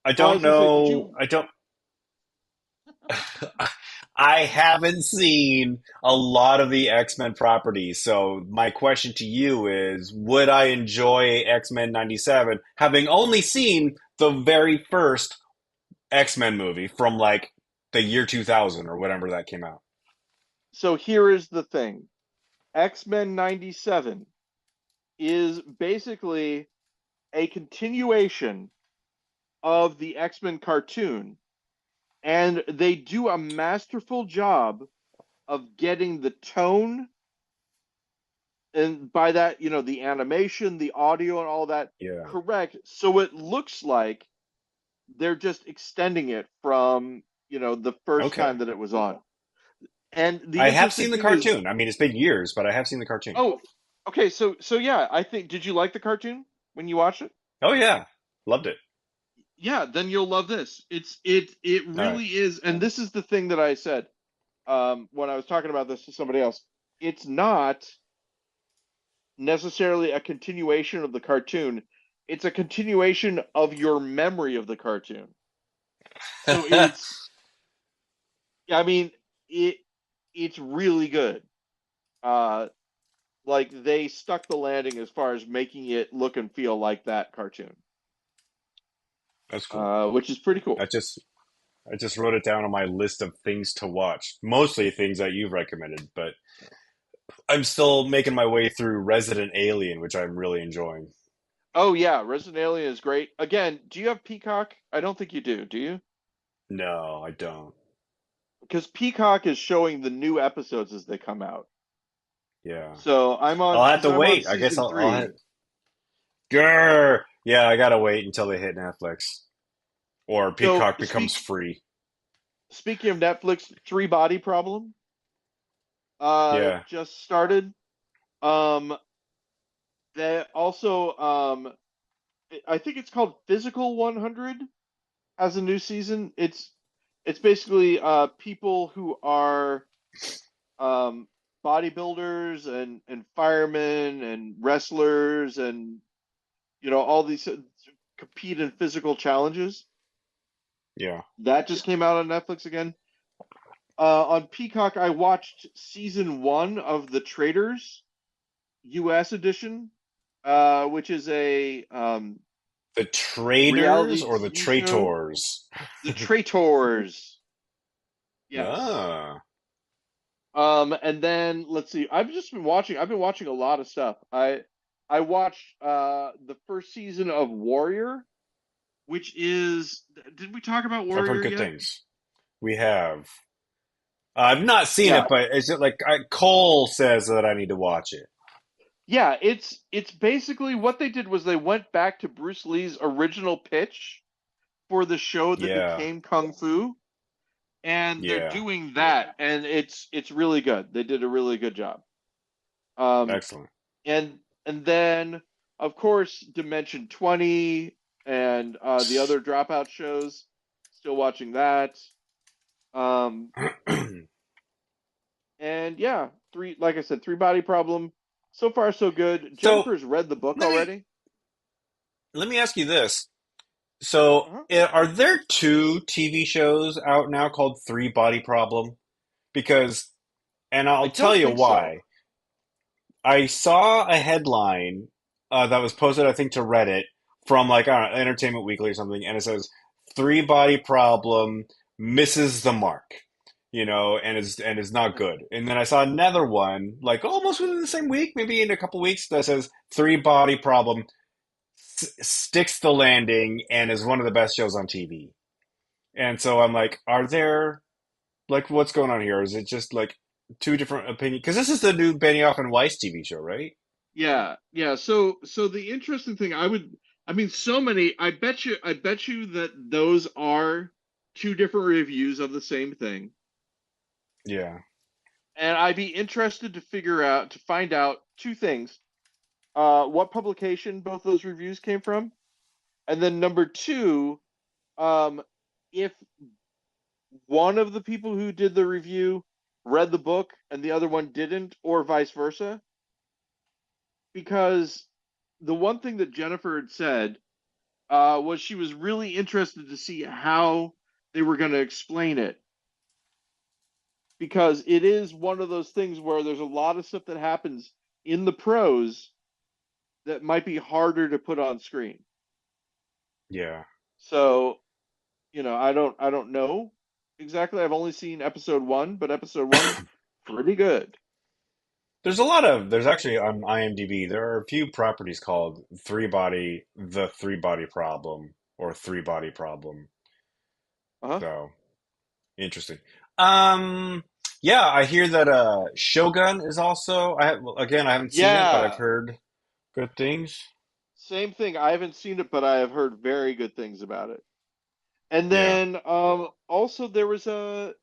I Well, I don't was gonna say, did know. you? I don't. I haven't seen a lot of the X-Men properties, so my question to you is, would I enjoy X-Men 97 having only seen the very first X-Men movie from like the year 2000 or whatever that came out? So here is the thing: X-Men '97 is basically a continuation of the X-Men cartoon, and they do a masterful job of getting the tone, and by that, the animation, the audio, and all that Yeah. correct. So it looks like they're just extending it from, the first Okay. time that it was on. And the I have interesting seen the thing is, cartoon. I mean, it's been years, but I have seen the cartoon. oh, okay, so yeah, I think, did you like the cartoon when you watched it? Oh yeah, loved it. Yeah, then you'll love this. It All right. really is, and this is the thing that I said when I was talking about this to somebody else. It's not necessarily a continuation of the cartoon. It's a continuation of your memory of the cartoon. So I mean, it it's really good. Uh, like they stuck the landing as far as making it look and feel like that cartoon, That's cool. which is pretty I cool. just I just wrote it down on my list of things to watch. Mostly things that you've recommended, but I'm still making my way through Resident Alien, which I'm really enjoying. Oh yeah, Resident Alien is great. Again, do you have Peacock? I don't think you do. Do you? No, I don't. Because Peacock is showing the new episodes as they come out. Yeah. So I'm on I'll have because to I'm on wait. I guess season I'll have. three. Grr! Yeah, I gotta wait until they hit Netflix or So Peacock becomes free. speaking of Netflix, Three Body Problem Yeah, just started. Um, they also I think it's called Physical 100 has a new season. It's basically people who are um bodybuilders and firemen and wrestlers and all these compete in physical challenges. yeah. That just came out on Netflix again. On Peacock, I watched season one of The Traitors U.S. edition, which is a The Traders reality or the TV show. Traitors? The Traitors, yes. Ah, And then let's see. I've just been watching. I've been watching a lot of stuff. I watched the first season of Warrior, which is. Did we talk about I've heard Warrior good yet? things. We have. I've not seen Yeah, it, but it's just like Cole says that I need to watch it. yeah. It's basically what they did was they went back to Bruce Lee's original pitch for the show that Yeah, became Kung Fu, and they're yeah. doing that, and it's really good. They did a really good job. Um, Excellent. and and then of course Dimension 20 and the other Dropout shows. Still watching that. Um, and yeah, three like I said, Three Body Problem. So far so good. So Jennifer's read the book let me already. let me ask you this. So, Uh-huh. are there two TV shows out now called Three Body Problem? Because, and I I'll tell don't you think so. why. I saw a headline that was posted, I think, to Reddit from like I don't know, Entertainment Weekly or something, and it says Three Body Problem misses the mark, and is not good. And then I saw another one, like almost within the same week, maybe in a couple weeks, that says Three Body Problem sticks the landing and is one of the best shows on TV. And so I'm like, are there like what's going on here? Is it just like two different opinions? Because this is the new Benioff and Weiss TV show, right? Yeah, yeah. So the interesting thing I mean so many I bet you that those are two different reviews of the same thing. Yeah, And I'd be interested to find out two things. What publication both those reviews came from, and then number two, um, if one of the people who did the review read the book and the other one didn't, or vice versa. Because the one thing that Jennifer had said was she was really interested to see how they were going to explain it. Because it is one of those things where there's a lot of stuff that happens in the prose that might be harder to put on screen. yeah. So, I don't know exactly. I've only seen episode one, but episode one's pretty good. There's actually on IMDb, there are a few properties called The Three Body Problem, or Three Body Problem. Uh-huh. So interesting. Um, yeah, I hear that Shogun is also, well, again, I haven't seen it, but I've Yeah, heard good things. same thing. I haven't seen it, but I have heard very good things about it. And Yeah, then also there's a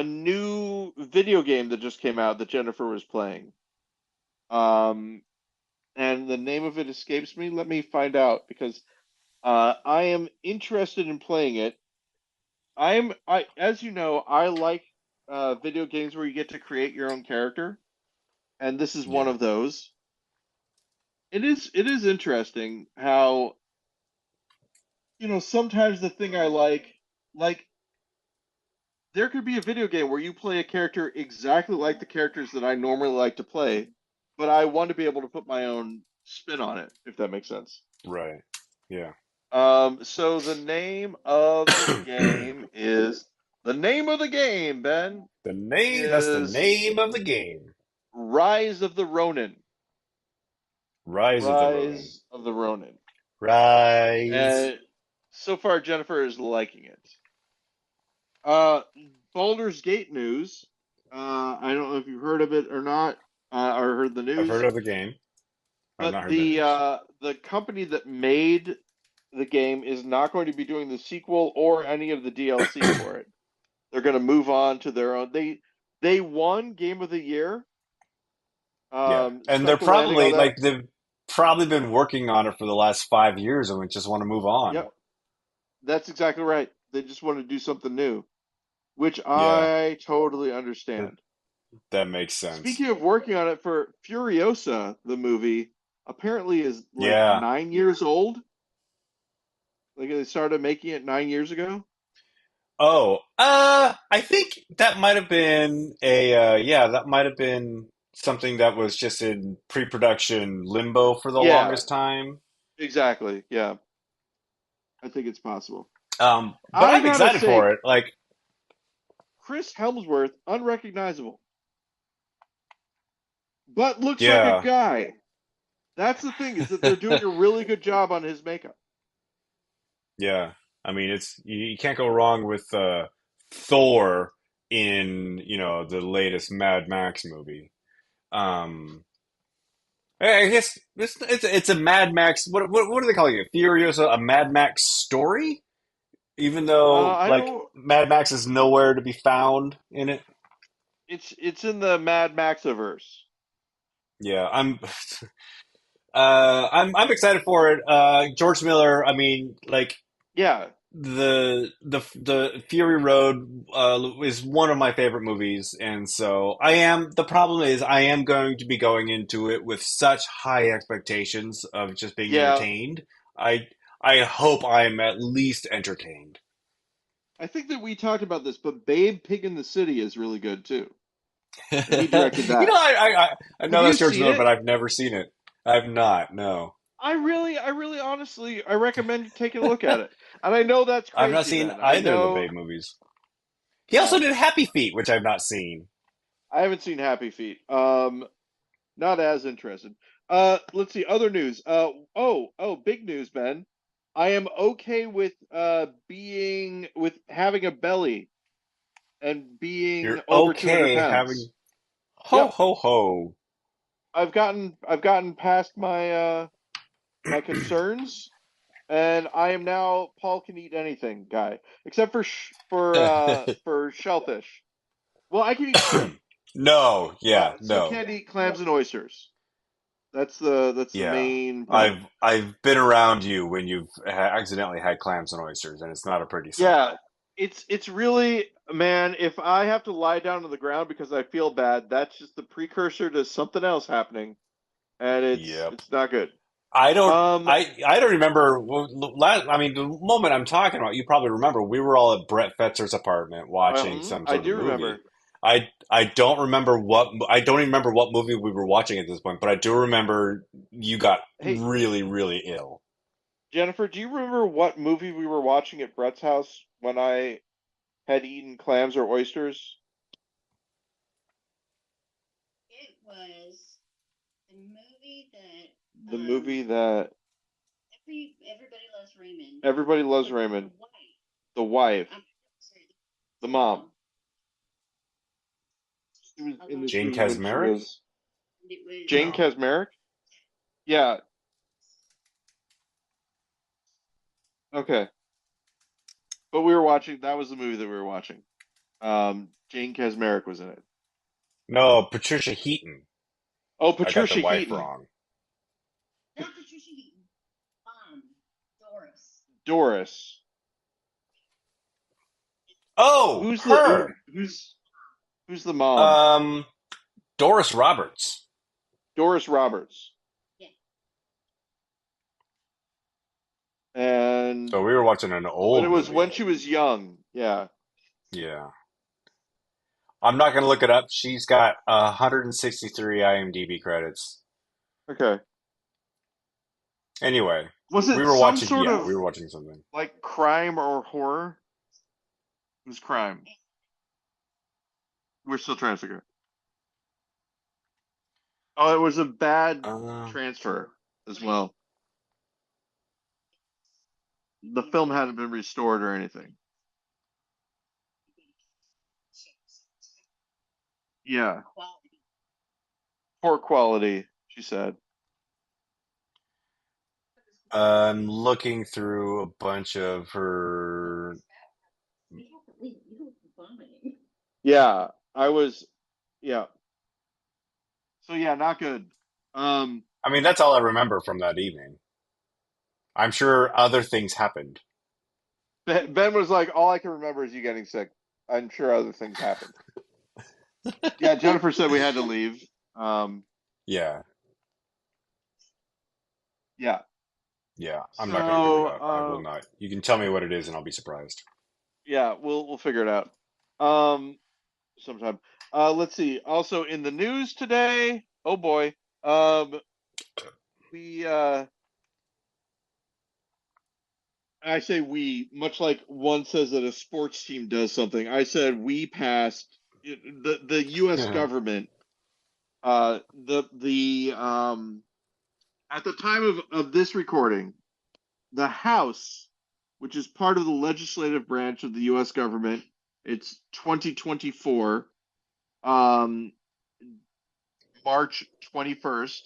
new video game that just came out that Jennifer was playing. Um and the name of it escapes me. Let me find out because I am interested in playing it. I as you know, I like video games where you get to create your own character, and this is one yeah, of those. It is interesting how, sometimes the thing I like there could be a video game where you play a character exactly like the characters that I normally like to play, but I want to be able to put my own spin on it, if that makes sense. Right. Yeah. So the name of the game, Ben, That's the is name of the game. Rise of the Ronin. Rise of the Ronin. Rise of the Ronin. Rise. And so far, Jennifer is liking it. Uh, Baldur's Gate news. I don't know if you've heard of it or not, or heard the I've heard news, of the game. I've but not heard the news. the company that made the game is not going to be doing the sequel or any of the DLC for it. They're going to move on to their own. They won Game of the Year. Yeah. And they're Special landing on probably that. like they've probably been working on it for the last 5 years and we just want to move on. Yep, that's exactly right. They just want to do something new, which Yeah. I totally That, understand. that makes sense. Speaking of working on it for Furiosa, the movie apparently is like Yeah. 9 years old. Like they started making it 9 years ago. Oh, I think that might have been yeah, that might have been something that was just in pre-production limbo for the Yeah, longest time. exactly. Yeah, I think it's possible. But I I'm gotta excited say, for it. Like, Chris Helmsworth, unrecognizable, but looks like a yeah, guy. That's the thing is that they're doing a really good job on his makeup. yeah. I mean, you can't go wrong with Thor in, the latest Mad Max movie. Um, I guess it's a Mad Max. What are they calling it? Furiosa, a Mad Max story? Even though I like don't. Mad Max is nowhere to be found in it. It's in the Mad Maxiverse. Yeah, I'm excited for it. George Miller, I mean, like Yeah, the Fury Road is one of my favorite movies, and so the problem is I am going to be going into it with such high expectations of just being yeah. entertained. I I hope I'm at least entertained. I think that we talked about this, but Babe Pig in the City is really good too, and he directed You know, that. I Have know you that's George seen Miller, it? but I've never seen it. I've not. No, I really, honestly, I recommend you taking a look at it. And I know that's I've not crazy, seen Ben. I either of the know, Babe movies. He also yeah, did Happy Feet, which I've not seen. I haven't seen Happy Feet. Not as interested. Let's see, other news. Big news, Ben. I am okay with having a belly and being You're over 200 okay pounds. having ho Yep, ho ho. I've gotten past my concerns, and I am now Paul can eat anything guy, except for shellfish. Well, I can eat shrimp. No, I yeah, still no, can't eat clams and oysters. That's the yeah. main I've problem. I've been around you when you've accidentally had clams and oysters, and it's not a pretty sight. Yeah, it's really, man, if I have to lie down on the ground because I feel bad, that's just the precursor to something else happening, and it's Yep. it's not good. I don't. Um, I don't remember. I mean, the moment I'm talking about, you probably remember. We were all at Brett Fetzer's apartment watching some I sort of do movie. remember. I don't remember what. I don't even remember what movie we were watching at this point. But I do remember you got Hey, really, really ill. Jennifer, do you remember what movie we were watching at Brett's house when I had eaten clams or oysters? It was the movie that The movie that everybody loves Raymond. everybody loves But the Raymond, wife, the wife, I'm sorry, the the mom. mom. She was in this Jane movie when she Kasmeric? was And it Jane No. was Kasmeric. Yeah. Okay. But we were watching. That was the movie that we were watching. Jane Kasmeric was in it. No, Patricia Heaton. Oh, I got the Patricia wife Heaton, wrong. not Patricia Heaton, mom, Doris. Doris. Oh, Who's the her. who's the mom? Um, Doris Roberts. Doris Roberts. Yeah, And So we were watching an but it old was when movie. she was young. Yeah. Yeah. I'm not gonna look it up. She's got 163 IMDb credits. Okay. Anyway, Was we it were some watching. sort Yeah, of we were watching something. like crime or horror? It was crime. We're still trying to figure it. Oh, it was a bad Uh, transfer as well. The film hadn't been restored or anything. Yeah, Quality. poor quality, she said. I'm looking through a bunch of her. You have to leave. You were vomiting. Yeah, I was. Yeah. So yeah, not good. Um, I mean, that's all I remember from that evening. I'm sure other things happened. Ben was like, all I can remember is you getting sick. I'm sure other things happened. Yeah, Jennifer said we had to leave. Um, Yeah, yeah. yeah. I'm not going to figure it So, out. I will not. You can tell me what it is, and I'll be surprised. yeah, we'll figure it out. Sometime. Let's see. Also in the news today, oh boy. We I say we, much like one says that a sports team does something. I said we passed the U.S. government. The at the time of this recording, the House, which is part of the legislative branch of the U.S. government, it's 2024, March 21st.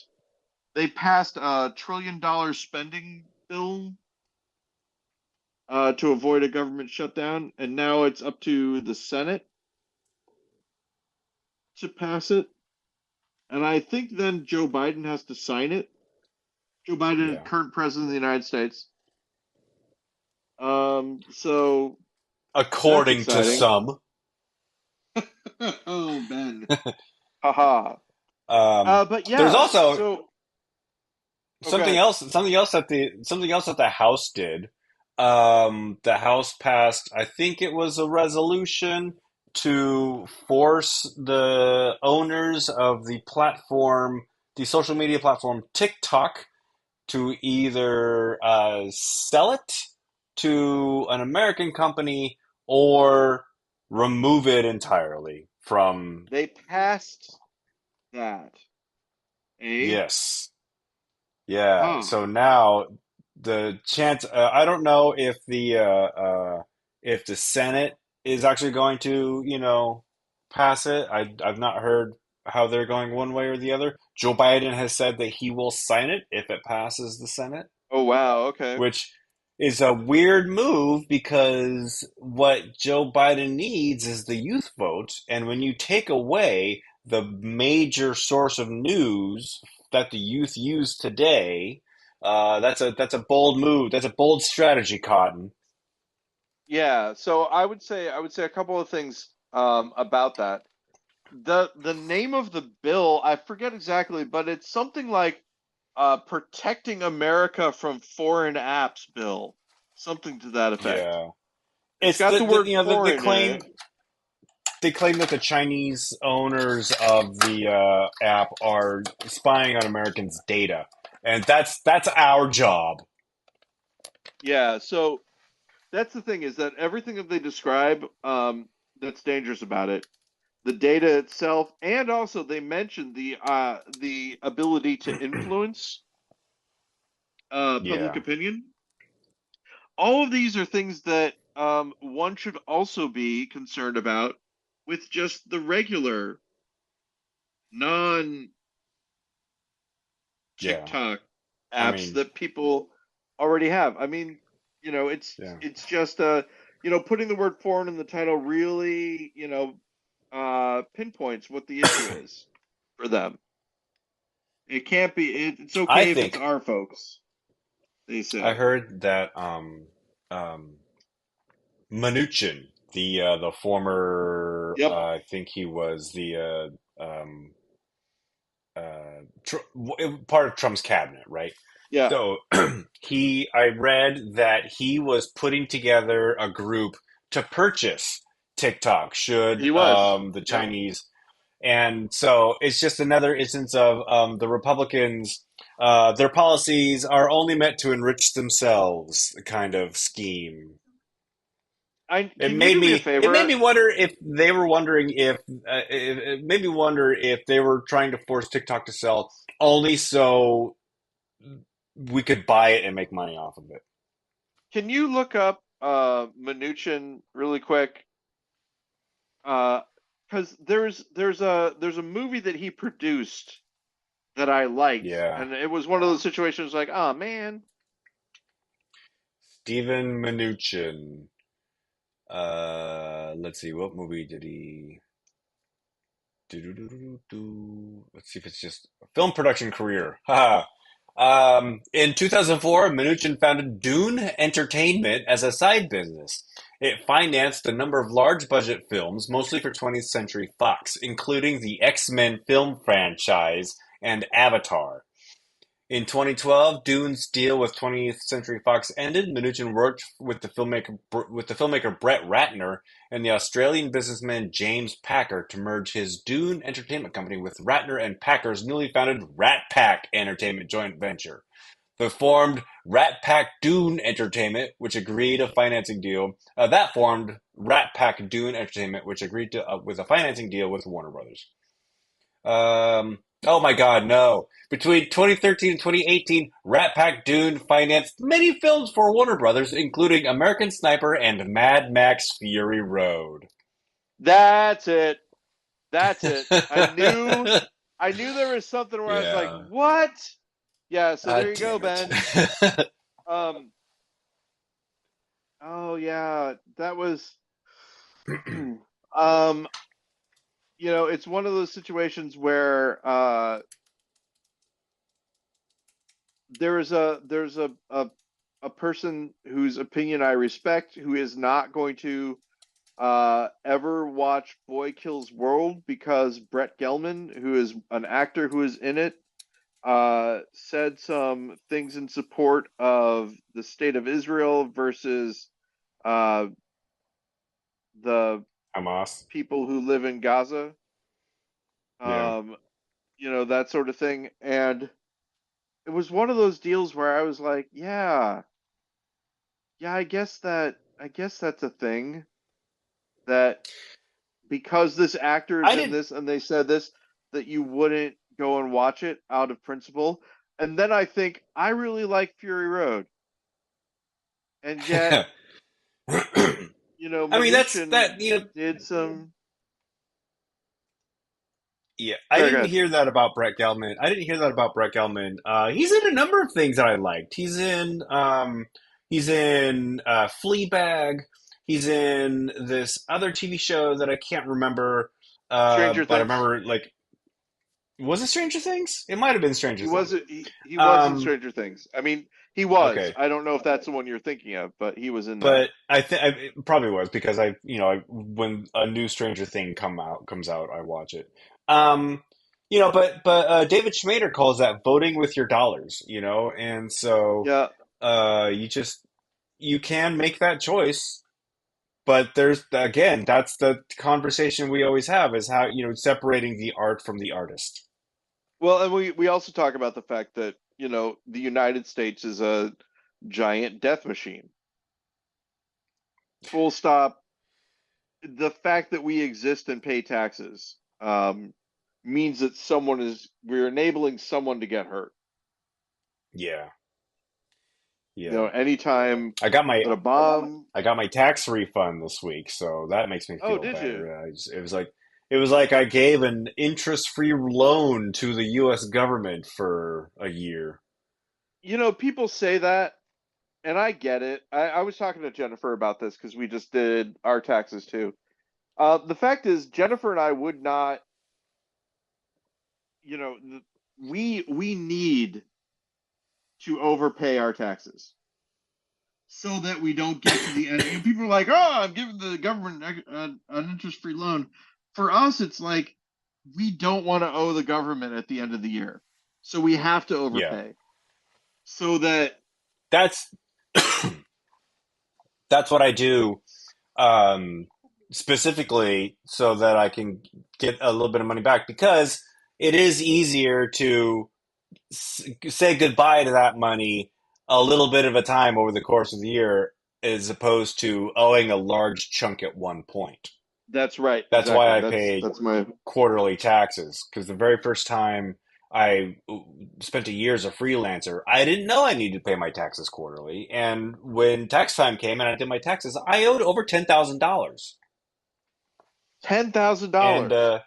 They passed a $1 trillion spending bill to avoid a government shutdown, and now it's up to the Senate to pass it. And I think then Joe Biden has to sign it. Joe Biden, Yeah. current president of the United States. So that's According to exciting. some. Oh, Ben. Haha. Um, But there's yeah, also so oh, go something ahead. else. Something else that the House did. The House passed. I think it was a resolution to force the owners of the social media platform TikTok, to either sell it to an American company or remove it entirely from. They passed that. Eh? Yes. Yeah. Huh. So now the chance. I don't know if the Senate is actually going to, pass it. I've not heard how they're going one way or the other. Joe Biden has said that he will sign it if it passes the Senate, Oh, wow. Okay. which is a weird move because what Joe Biden needs is the youth vote. And when you take away the major source of news that the youth use today, that's a bold move. That's a bold strategy, Cotton. Yeah. So I would say a couple of things about that. The name of the bill, I forget exactly, but it's something like Protecting America from Foreign Apps Bill, something to that effect. Yeah, It's it's got the the word you know the foreign in claim. it. They claim that the Chinese owners of the app are spying on Americans' data, and that's our job. Yeah, so that's the thing is that everything that they describe that's dangerous about it, the data itself, and also they mentioned the ability to influence public Yeah, opinion. All of these are things that one should also be concerned about with just the regular non yeah. TikTok I apps mean, that people already have. I mean, it's yeah. it's just putting the word foreign in the title really, pinpoints what the issue is for them. It can't be. It's I okay if it's think our folks. They I say. heard that um, Mnuchin, the former, Yep. I think he was the part of Trump's cabinet, right? Yeah. So I read that he was putting together a group to purchase TikTok? Should He was. the Yep. Chinese? And so it's just another instance of the Republicans. Their policies are only meant to enrich themselves, kind of scheme. I It can you made do me a me. It made favor? me wonder if they were wondering if. It made me wonder if they were trying to force TikTok to sell only so we could buy it and make money off of it. Can you look up Mnuchin really quick? Uh, because there's a movie that he produced that I liked, Yeah, and it was one of those situations like, oh man, Steven Mnuchin. Let's see, what movie did he? Let's see if it's just a film production career. Haha. In 2004, Mnuchin founded Dune Entertainment as a side business. It financed a number of large budget films, mostly for 20th Century Fox, including the X-Men film franchise and Avatar. In 2012, Dune's deal with 20th Century Fox ended. Mnuchin worked with the filmmaker Brett Ratner and the Australian businessman James Packer to merge his Dune Entertainment Company with Ratner and Packer's newly founded Rat Pack Entertainment joint venture. They formed Rat Pack Dune Entertainment, which agreed a financing deal. That formed Rat Pack Dune Entertainment, which agreed to with a financing deal with Warner Brothers. Oh my God, no. Between 2013 and 2018, Rat Pack Dune financed many films for Warner Brothers, including American Sniper and Mad Max Fury Road. that's it, that's it. I knew there was something where I was like, Yeah. what? Yeah, so there you go, Damn it. Ben. Um, oh yeah, that was, um, it's one of those situations where there's a person whose opinion I respect who is not going to ever watch Boy Kills World because Brett Gelman, who is an actor who is in it, said some things in support of the state of Israel versus uh, the Hamas. people who live in Gaza, Yeah. um, that sort of thing. And it was one of those deals where I was like, yeah, yeah, I guess that's a thing that because this actor is I in didn't. this and they said this, that you wouldn't go and watch it out of principle. And then I think I really like Fury Road, and yet I mean, that's Mnuchin that, you know, did some. yeah, I Sorry, didn't good. hear that about Brett Gelman. I didn't hear that about Brett Gelman. He's in a number of things that I liked. He's in Fleabag. He's in this other TV show that I can't remember. Stranger But I Things. remember, like, was it Stranger Things? It might have been Stranger He was Things. he was in Um, Stranger Things. I mean, he was. okay. I don't know if that's the one you're thinking of, but he was in that. But I think it probably was because when a new Stranger Thing comes out, I watch it. Um, but David Schmader calls that voting with your dollars, and so Yeah. you just you can make that choice, but there's again that's the conversation we always have is how separating the art from the artist. Well, and we also talk about the fact that, the United States is a giant death machine. Full stop. The fact that we exist and pay taxes means that we're enabling someone to get hurt. Yeah, yeah. Anytime I got my that a bomb. I got my tax refund this week, so that makes me Oh, feel did you? better. It was like I gave an interest-free loan to the U.S. government for a year. People say that, and I get it. I was talking to Jennifer about this because we just did our taxes too. The fact is, Jennifer and I would not, you know, we need to overpay our taxes so that we don't get to the end. People are like, "Oh, I'm giving the government an interest-free loan." For us, it's like we don't want to owe the government at the end of the year, so we have to Yeah, overpay so that. that's that's what I do. Um, specifically so that I can get a little bit of money back because it is easier to say goodbye to that money a little bit of a time over the course of the year as opposed to owing a large chunk at one point. That's right. That's why Exactly. I That's pay that's my quarterly taxes because the very first time I spent a year as a freelancer, I didn't know I needed to pay my taxes quarterly. And when tax time came and I did my taxes, I owed over $10,000. And $10,000.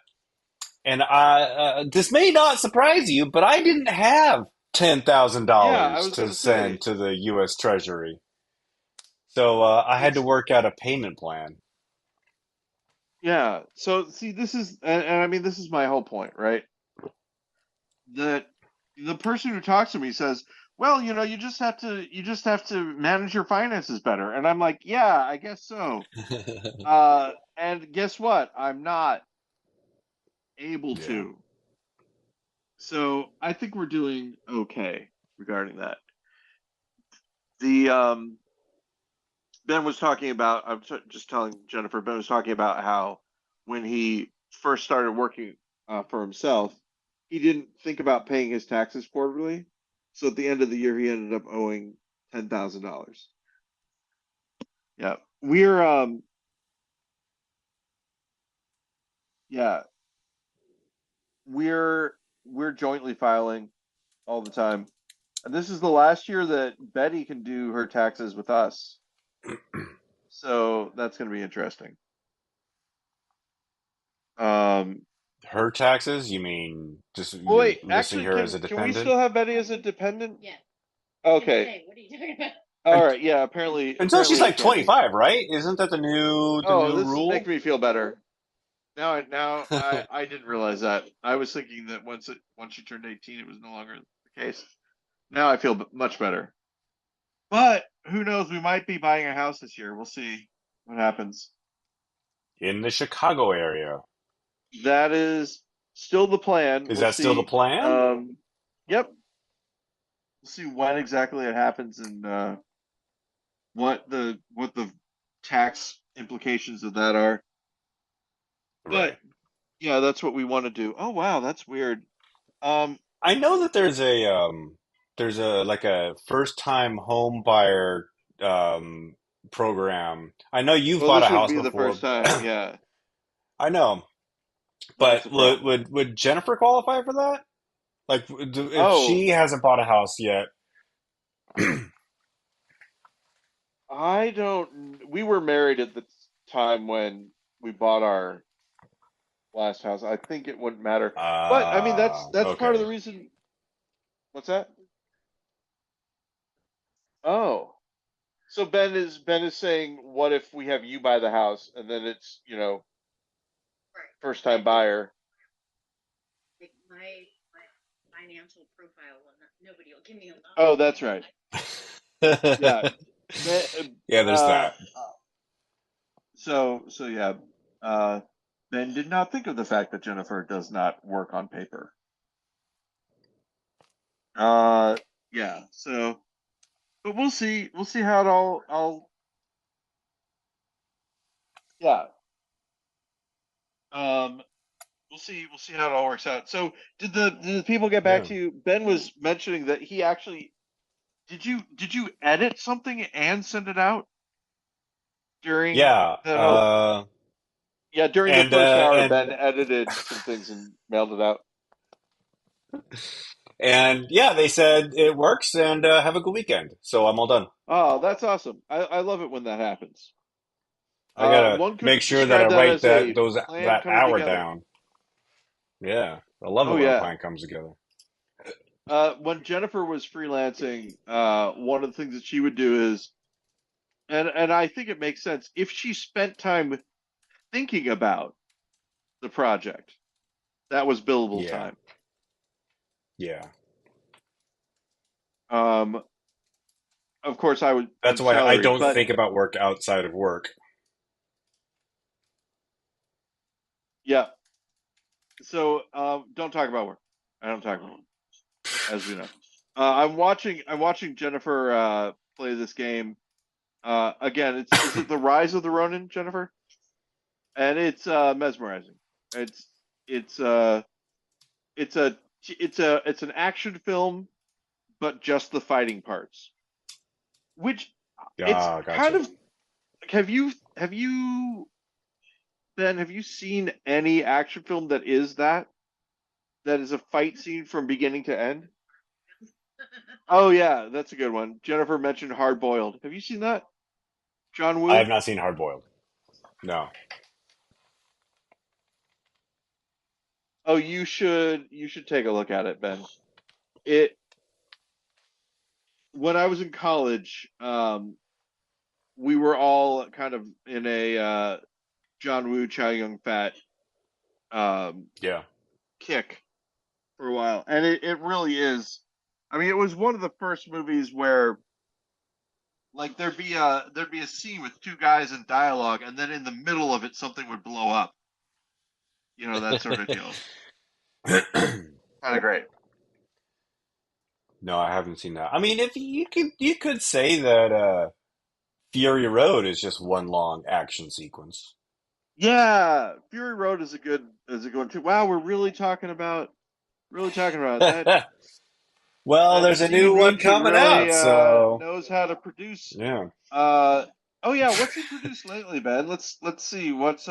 this may not surprise you, but I didn't have Yeah, I $10,000 was to gonna send say. to the U.S. Treasury. So I had to It's work out a payment plan. yeah. So see, this is, and I mean, this is my whole point, right? That the person who talks to me says, "Well, you just have to manage your finances better," and I'm like, "Yeah, I guess so." And guess what? I'm not able Yeah. to. So I think we're doing okay regarding that. The Ben was talking about, just telling Jennifer, Ben was talking about how when he first started working for himself, he didn't think about paying his taxes quarterly. So at the end of the year, he ended up owing $10,000. Yeah, yeah, we're we're jointly filing all the time, and this is the last year that Betty can do her taxes with us. So that's going to be interesting. Um, Her taxes? You mean just well, you're wait, listing actually, her as can a can we dependent? still have Betty as a dependent? Yes. Okay. Hey, what are you talking about? All right. Yeah. Apparently, Until she's apparently it like can be. 25, right? Isn't that the Oh, new this is rule? making me feel better. Now I didn't realize that. I was thinking that once you turned 18, it was no longer the case. Now I feel much better. But who knows? We might be buying a house this year. We'll see what happens. In the Chicago area. That is still the plan. Is We'll that still the see. plan? Yep. We'll see when exactly it happens and what the tax implications of that are. But Right. yeah, that's what we want to do. Oh wow, that's weird. Um, I know that there's a like a first time home buyer um program. I know you've well, bought a this wouldn't house be the first before. time. Yeah, I know, that's but the problem. would Jennifer qualify for that? Like, if Oh, she hasn't bought a house yet, I don't. We were married at the time when we bought our last house. I think it wouldn't matter. But I mean, that's part of the okay. reason. What's that? Oh, so Ben is saying, what if we have you buy the house and then it's Right. first time buyer? Like my financial profile will not, nobody will give me a loan. Oh, that's right. Yeah. Ben, Yeah, there's that. so yeah, uh, Ben did not think of the fact that Jennifer does not work on paper. Uh, yeah. So, but we'll see. We'll see how it all. Yeah. Um, we'll see how it all works out. So, did the people get back Yeah. to you? Ben was mentioning that he actually did you edit something and send it out during Yeah. the yeah, during the first hour, Ben And edited some things and mailed it out. and yeah, they said it works and have a good weekend. So I'm all done. Oh, that's awesome. I love it when that happens. I gotta One make could sure that I describe that write as a plan that coming hour together. down. Yeah. I love it Oh when a yeah. plan comes together. When Jennifer was freelancing, one of the things that she would do is, and I think it makes sense if she spent time thinking about the project, that was billable Yeah. time. Yeah. Um, of course, I That's would why I salary, don't but think about work outside of work. yeah. So don't talk about work. I don't talk about work, as we know. I'm watching Jennifer play this game. Again, is it the Rise of the Ronin, Jennifer? and it's mesmerizing. It's it's uh it's a it's an action film, but just the fighting parts. Which it's Ah, kind gotcha. of have you Ben, have you seen any action film that is a fight scene from beginning to end? Oh yeah, that's a good one. Jennifer mentioned Hard Boiled. Have you seen that? John I have Woo? not seen Hard Boiled. No. Oh, you should take a look at it, Ben. It When I was in college, we were all kind of in a John Woo Chow Yun Fat um, Yeah. kick for a while, and it really is. I mean, it was one of the first movies where like there'd be a scene with two guys in dialogue, and then in the middle of it something would blow up. That sort of deal. Kind of great. No, I haven't seen that. I mean, if you could say that Fury Road is just one long action sequence. Yeah, Fury Road is a good one too. Wow, we're really talking about that. Well, That there's a new Steve one Agent coming really out, so knows how to produce. yeah. Uh, oh yeah, what's he produced lately, Ben? Let's see. What's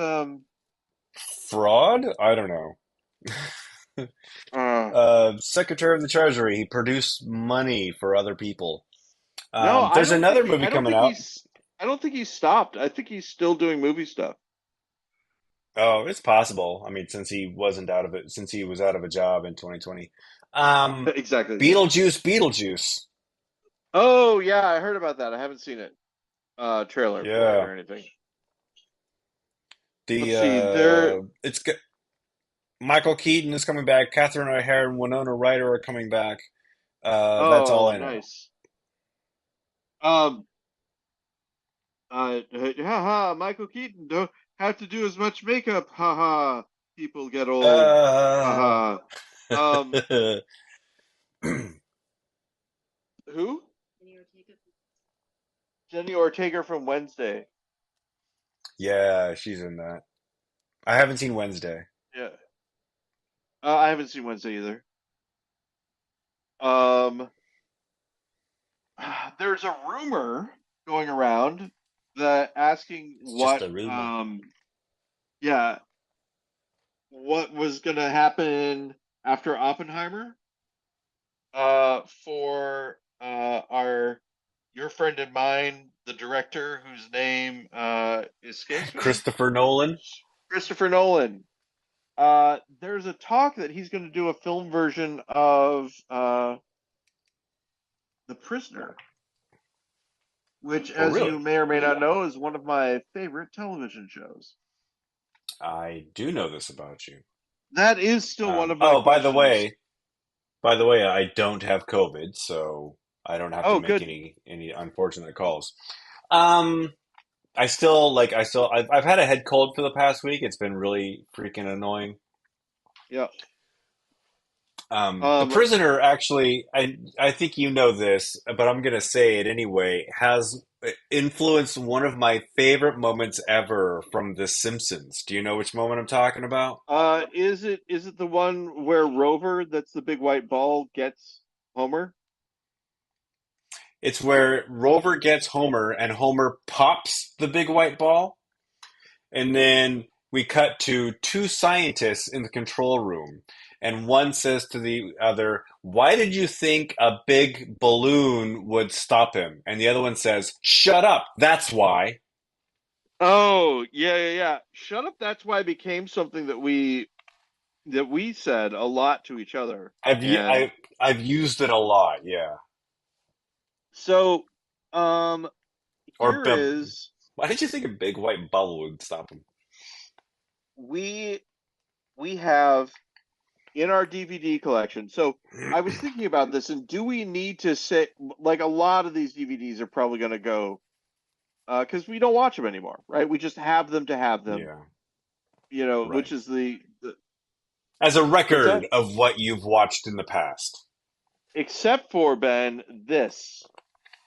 Fraud? I don't know. uh Secretary of the Treasury. He produced money for other people. no, I There's don't think another he movie I don't coming think out. he's I don't think he's stopped. I think he's still doing movie stuff. Oh, it's possible. I mean, since he was out of a job in 2020. Exactly, yeah. Beetlejuice. Oh yeah, I heard about that. I haven't seen it. Trailer for it Yeah. or anything. Let's The see. There. it's Michael Keaton is coming back. Catherine O'Hara and Winona Ryder are coming back. That's all Oh, I know. nice. Um. Haha. Michael Keaton don't have to do as much makeup. Haha. People get old. Uh, Haha. Um. Who? Jenny Ortega from Wednesday. yeah, she's in that. I haven't seen Wednesday. Yeah. I haven't seen Wednesday either. Um. There's a rumor going around that asking It's just a rumor. yeah, what was gonna happen after Oppenheimer, for our your friend and mine, the director whose name escapes me, Christopher Nolan. Christopher Nolan. There's a talk that he's going to do a film version of The Prisoner, which, Oh, as you really? may or may not know, is one of my favorite television shows. I do know this about you. That is still one of my Oh, questions. by the way, I don't have COVID, so I don't have to Oh, make good. any unfortunate calls. Um, I've had a head cold for the past week. It's been really freaking annoying. Yeah. The Um, prisoner actually, I think you know this, but I'm gonna say it anyway, has influenced one of my favorite moments ever from The Simpsons. Do you know which moment I'm talking about? is it the one where Rover, that's the big white ball, gets Homer? It's where Rover gets Homer and Homer pops the big white ball. And then we cut to two scientists in the control room. And one says to the other, "Why did you think a big balloon would stop him?" And the other one says, "Shut up. That's why." Oh, yeah, yeah, yeah. Shut up. That's why it became something that we said a lot to each other. I've u- And I, I've used it a lot. Yeah. so, um, Or here is why did you think a big white bubble would stop him? we we have in our DVD collection. So I was thinking about this, and do we need to say, like, a lot of these DVDs are probably going to go because we don't watch them anymore, right? We just have them to have them, Yeah. which Right. is the As a what's record that? of what you've watched in the past. Except for Ben, this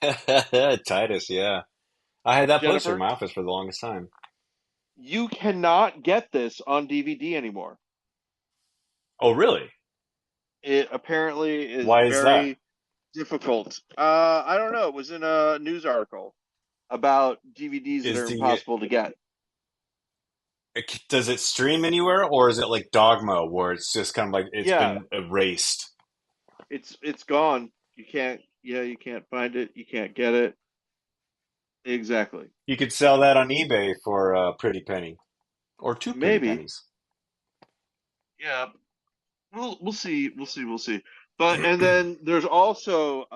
Titus, yeah. I had that poster in Jennifer. my office for the longest time. You cannot get this on DVD anymore. Oh, really? It apparently is Why is that? very difficult. I don't know. It was in a news article about DVDs that Is are the impossible to get. does it stream anywhere, or is it like Dogma, where it's just kind of like it's Yeah, been erased? it's gone. You can't. Yeah, you can't find it. You can't get it. Exactly. You could sell that on eBay for a pretty penny or two pretty Maybe. pennies. Yeah. We'll see. We'll see. We'll see. But and then there's also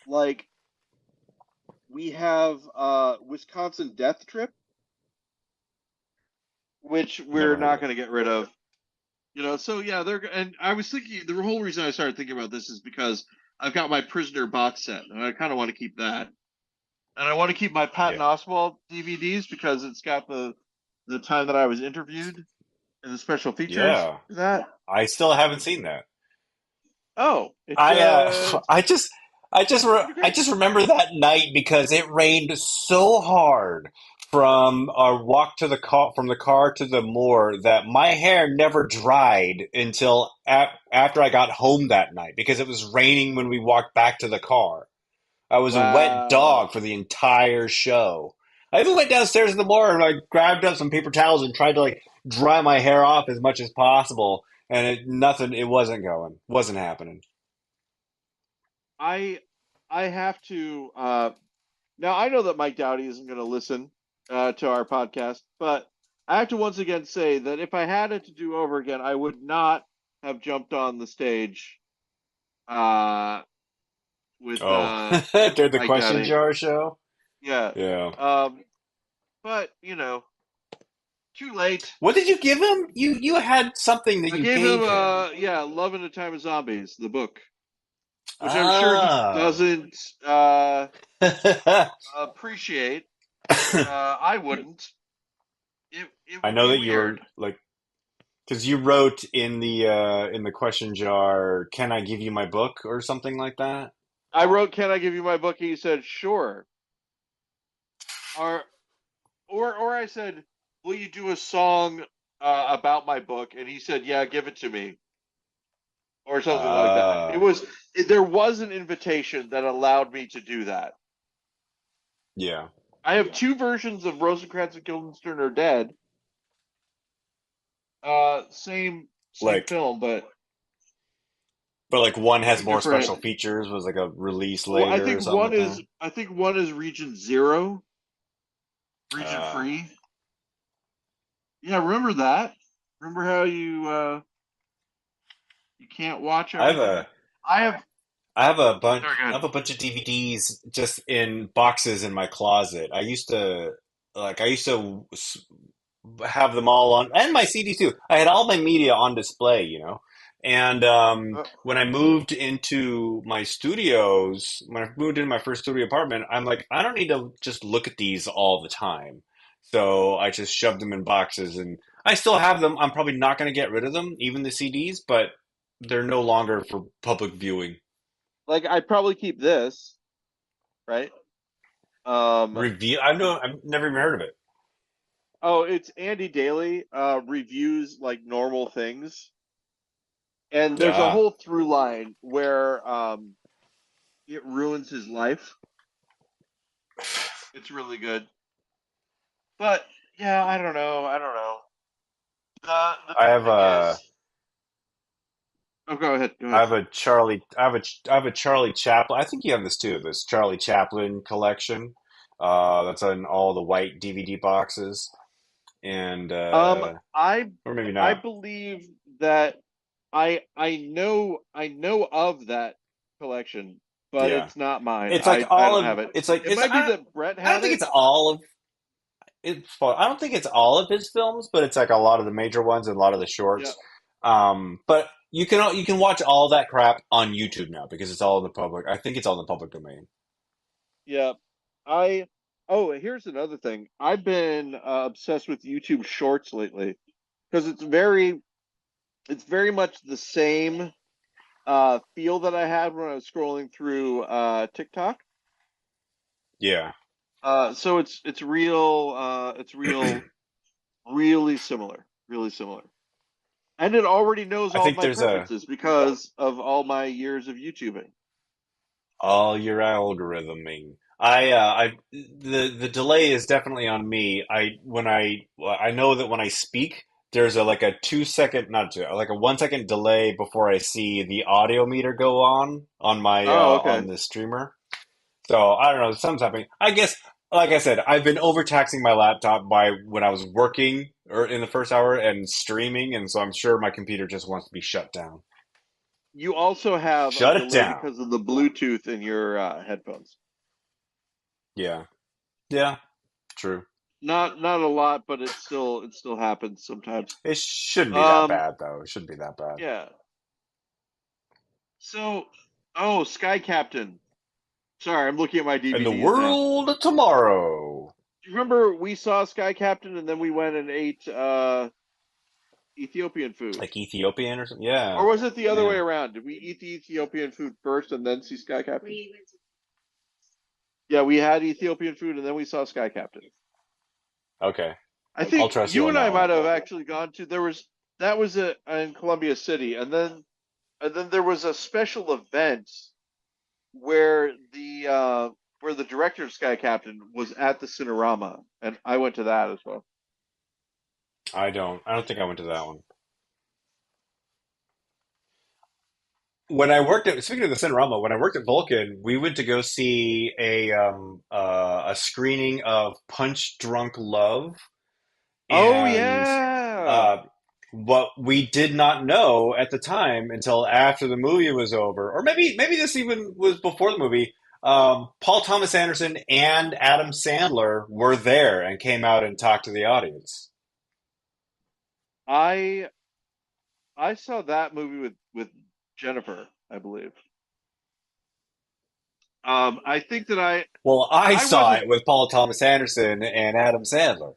like we have Wisconsin Death Trip, which we're Never heard of not it. going to get rid of. So yeah, they're and I was thinking the whole reason I started thinking about this is because I've got my Prisoner box set and I kind of want to keep that. And I want to keep my Patton Yeah, Oswalt DVDs because it's got the time that I was interviewed and the special features yeah. for that. I still haven't seen that. Oh, it's I pretty I great. just remember that night because it rained so hard from our walk to the car from the car to the moor that my hair never dried until after I got home that night because it was raining when we walked back to the car. I was a wet Wow. dog for the entire show. I even went downstairs in the morning and I grabbed up some paper towels and tried to like dry my hair off as much as possible, and it wasn't going, wasn't happening. I I have to now I know that Mike Dowdy isn't going to listen to our podcast, but I have to once again say that if I had it to do over again, I would not have jumped on the stage uh, with Oh, during the Mike question Dowdy. jar show. Yeah. Yeah. Um, but too late. What did you give him? You had something that I you gave him gave him. Love in a Time of Zombies, the book, which I'm sure he Ah. doesn't appreciate. I wouldn't. It I would know be that you weird. were like because you wrote in the question jar, "Can I give you my book?" or something like that. I wrote, "Can I give you my book?" And he said, "Sure." Or or I said, "Will you do a song about my book?" And he said, "Yeah, give it to me," or something like that. Ah. There was an invitation that allowed me to do that. Yeah. I have two versions of Rosencrantz and Guildenstern are dead. Same Like, film, but but like one has two more special different. features, was like a release Well, later or something like that. I think one is Region Zero, Region Uh, Free. Yeah, remember that? Remember how you can't watch I have everything? a I have. Sorry, go I ahead. have a bunch of DVDs just in boxes in my closet. I used to have them all on, and my CDs too. I had all my media on display, you know. And Uh, when I moved into my studios, when I moved into my first studio apartment, I'm like, I don't need to just look at these all the time. So I just shoved them in boxes, and I still have them. I'm probably not going to get rid of them, even the CDs, but they're no longer for public viewing. like I'd probably keep this, right? Um, Review? I've never even heard of it. oh, it's Andy Daly reviews like normal things, and there's a Ah, whole through line where it ruins his life. It's really good, but yeah, I don't know. I don't know. The I big have thing a is, oh, go ahead, go I ahead. have a Charlie. I have a Charlie Chaplin. I think you have this too. This Charlie Chaplin collection. That's on all the white DVD boxes, and Um, I or maybe I not. believe that I know of that collection, but Yeah, it's not mine. it's like I all don't of. have it. It's like It might be that Brett I don't had think it. it's all of. I don't think it's all of his films, but it's like a lot of the major ones and a lot of the Yeah, shorts. But you can watch all that crap on YouTube now because it's all in the public. I think it's all in the public domain. yeah. I Oh, here's another thing. I've been obsessed with YouTube Shorts lately because it's very much the same feel that I had when I was scrolling through TikTok. Yeah. So it's real. It's real. Really similar. Really similar. And it already knows I all of think my there's a preferences because of all my years of YouTubing. all your algorithming. The delay is definitely on me. I know that when I speak, there's a like a 2 second, not two, like a 1 second delay before I see the audio meter go on my Oh, on okay. the streamer. So I don't know, something's happening. I guess, like I said, I've been overtaxing my laptop by when I was working or in the first hour and streaming, and so I'm sure my computer just wants to be shut down. You also have a Shut it delay down. because of the Bluetooth in your headphones. Yeah. Yeah. True. Not a lot, but it still happens sometimes. It shouldn't be that Um, bad, though. It shouldn't be that bad. yeah. So, oh, Sky Captain. Sorry, I'm looking at my In the DVDs now. world of tomorrow, Do you remember we saw Sky Captain and then we went and ate Ethiopian food? like Ethiopian or something. Yeah. Or was it the other way Yeah. around? Did we eat the Ethiopian food first and then see Sky Captain? We went to Yeah, we had Ethiopian food and then we saw Sky Captain. Okay. I I'll think trust you you on and I that one. might have actually gone to there was that was in Columbia City and then there was a special event where the director of Sky Captain was at the Cinerama and I went to that as well. I don't think I went to that one. When I worked at, speaking of the Cinerama, when I worked at Vulcan, we went to go see a screening of Punch Drunk Love, Oh and yeah. uh, what we did not know at the time until after the movie was over, or maybe this even was before the movie. Paul Thomas Anderson and Adam Sandler were there and came out and talked to the audience. I I saw that movie with Jennifer, I believe. I think that Well, I I saw wasn't it with Paul Thomas Anderson and Adam Sandler.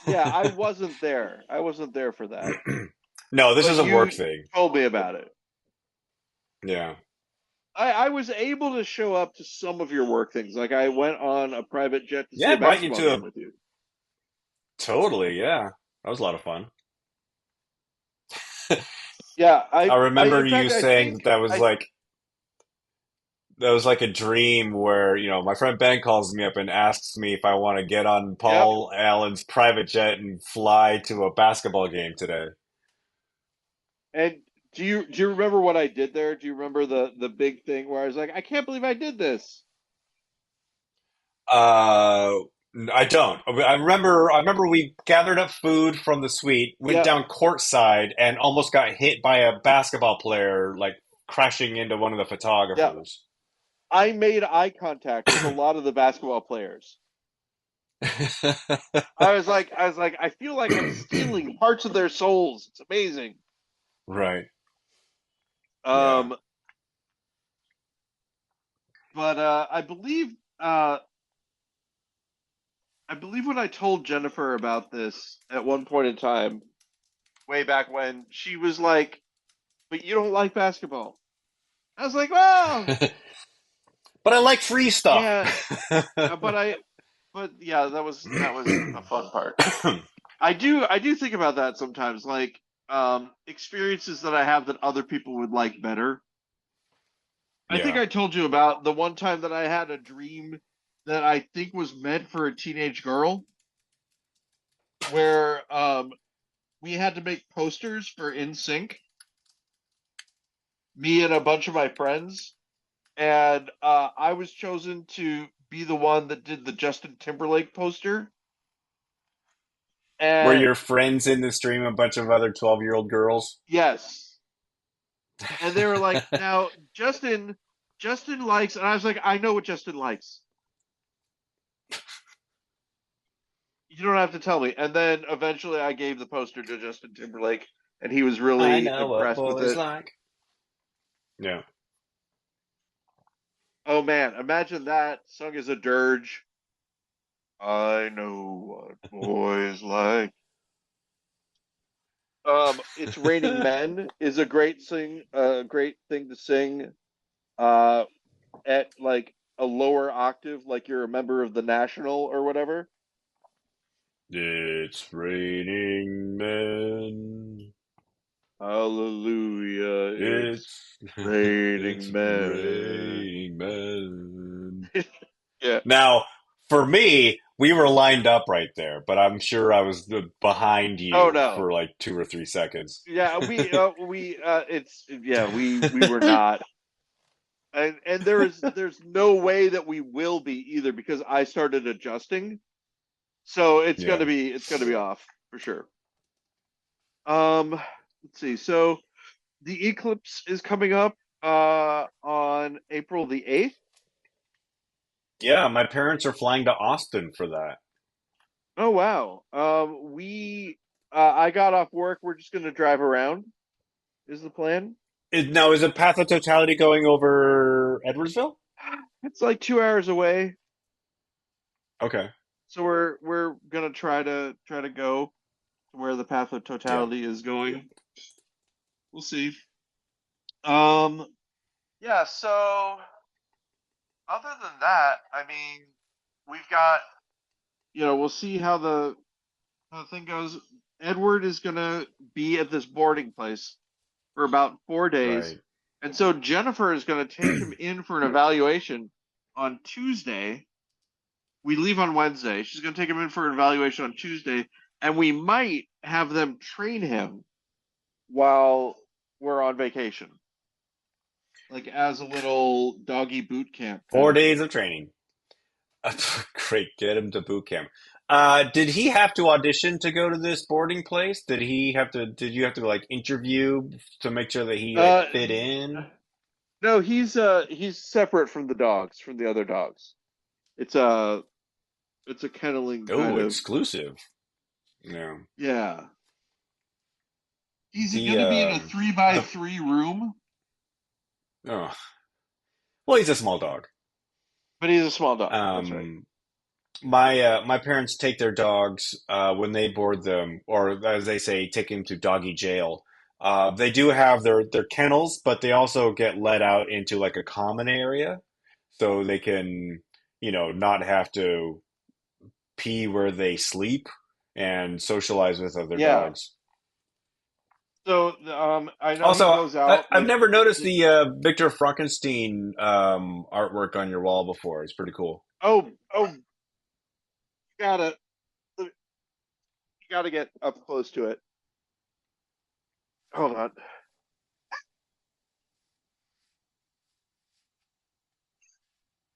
yeah, I wasn't there. I wasn't there for that. No, this But is a work you thing. told me about it. Yeah. I was able to show up to some of your work things. Like I went on a private jet to see Yeah, a invite you basketball to game a with you. totally, yeah. That was a lot of fun. Yeah, I I remember in you fact I saying think was I like that was like a dream where, my friend Ben calls me up and asks me if I want to get on yep. Paul Allen's private jet and fly to a basketball game today. And do you remember what I did there? Do you remember the big thing where I was like, I can't believe I did this? Uh, I don't. I remember we gathered up food from the suite, went Yeah, down courtside, and almost got hit by a basketball player, like crashing into one of the yeah. photographers. I made eye contact with a lot of the basketball players. I was like, I feel like I'm stealing parts of their souls. It's amazing. Right. Yeah. Um, but uh, I believe when I told Jennifer about this at one point in time, way back when, she was like, "But you don't like basketball." I was like, "Well, But I like free stuff. yeah, but but yeah, that was a fun part. I do think about that sometimes, like experiences that I have that other people would like better. I think Yeah. I told you about the one time that I had a dream that I think was meant for a teenage girl, where we had to make posters for In Sync, me and a bunch of my friends, and I was chosen to be the one that did the Justin Timberlake poster. Were And your friends in the stream a bunch of other 12-year-old girls? yes, and they were like, "Now Justin likes," and I was like, "I know what Justin likes. You don't have to tell me." And then eventually, I gave the poster to Justin Timberlake, and he was I really know what impressed with boys it. like. Yeah. Oh man, imagine that sung as a dirge. I know what boys like. It's Raining Men is a great thing to sing. Uh, at like a lower octave, like you're a member of the National or whatever. It's raining men. Hallelujah, it's It's raining it's men. raining men. Yeah. Now, for me, we were lined up right there, but I'm sure I was behind Oh you no. for like 2 or 3 seconds. Yeah, it's yeah, we were not. And there's no way that we will be either because I started adjusting. So Yeah. it's gonna be off for sure. Um, let's see. So the eclipse is coming up on April the 8th. Yeah, my parents are flying to Austin for that. Oh wow. We I got off work. We're just gonna drive around is the plan. Now, is it Path of Totality going over Edwardsville? It's like 2 hours away. Okay. So we're gonna try to go to where the path of Yeah. totality is going. We'll see. Um, yeah. So other than that, I mean, we've got we'll see how the thing goes. Edward is gonna be at this boarding place for about 4 days, Right. and so Jennifer is gonna take him in for an evaluation on Tuesday. We leave on Wednesday. She's gonna take him in for an evaluation on Tuesday, and we might have them train him while we're on vacation, like as a little doggy boot camp kind Four of days thing. of training. Great. Get him to boot camp. Did he have to audition to go to this boarding place? Did you have to like interview to make sure that he like Uh, fit in? no, he's separate from the dogs, from the other dogs. It's a it's a kenneling kind Oh, of exclusive. Yeah. yeah. He's The, gonna be in a um, three by the, three room, oh, well, he's a small dog. but he's a small dog. That's right. Um, my parents take their dogs when they board them, or as they say, take them to doggy jail. They do have their kennels, but they also get let out into like a common area, so they can, not have to pee where they sleep and socialize with other Yeah. dogs. So I know he Also, goes out I've like never noticed the Victor Frankenstein artwork on your wall before. It's pretty cool. oh you gotta you gotta get up close to it. Hold on.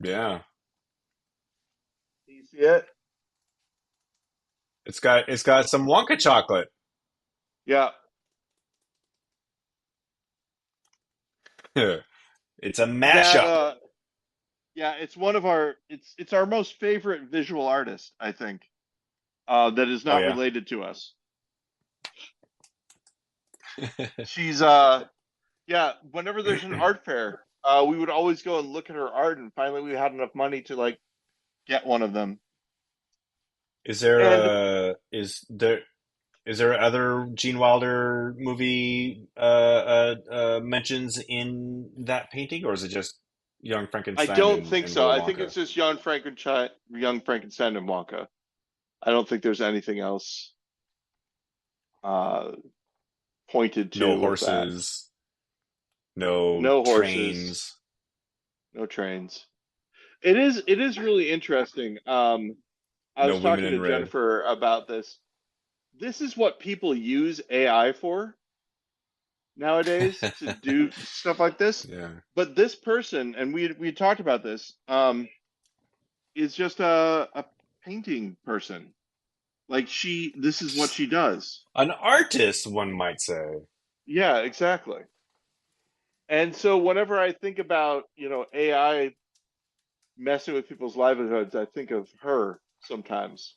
Yeah, Do you see it? it's got some Wonka chocolate. Yeah. It's a That mashup. yeah, it's one of our it's our most favorite visual artist, I think. That is Oh not yeah. related to us. She's yeah, whenever there's an art fair, we would always go and look at her art and finally we had enough money to like get one of them. And Is there other Gene Wilder movie mentions in that painting, or is it just Young I Frankenstein don't and, think and so. Willy I think Wonka? it's just Young Frankenstein and Wonka. I don't think there's anything else uh pointed No to with that. horses, no No horses, trains, no trains. It is really interesting. I no was women talking in to red. Jennifer about this. This is what people use AI for nowadays to do stuff like this. Yeah. But this person, and we talked about this, is just a painting person. Like this is what she does. An artist, one might say. Yeah, exactly. And so whenever I think about, AI messing with people's livelihoods, I think of her sometimes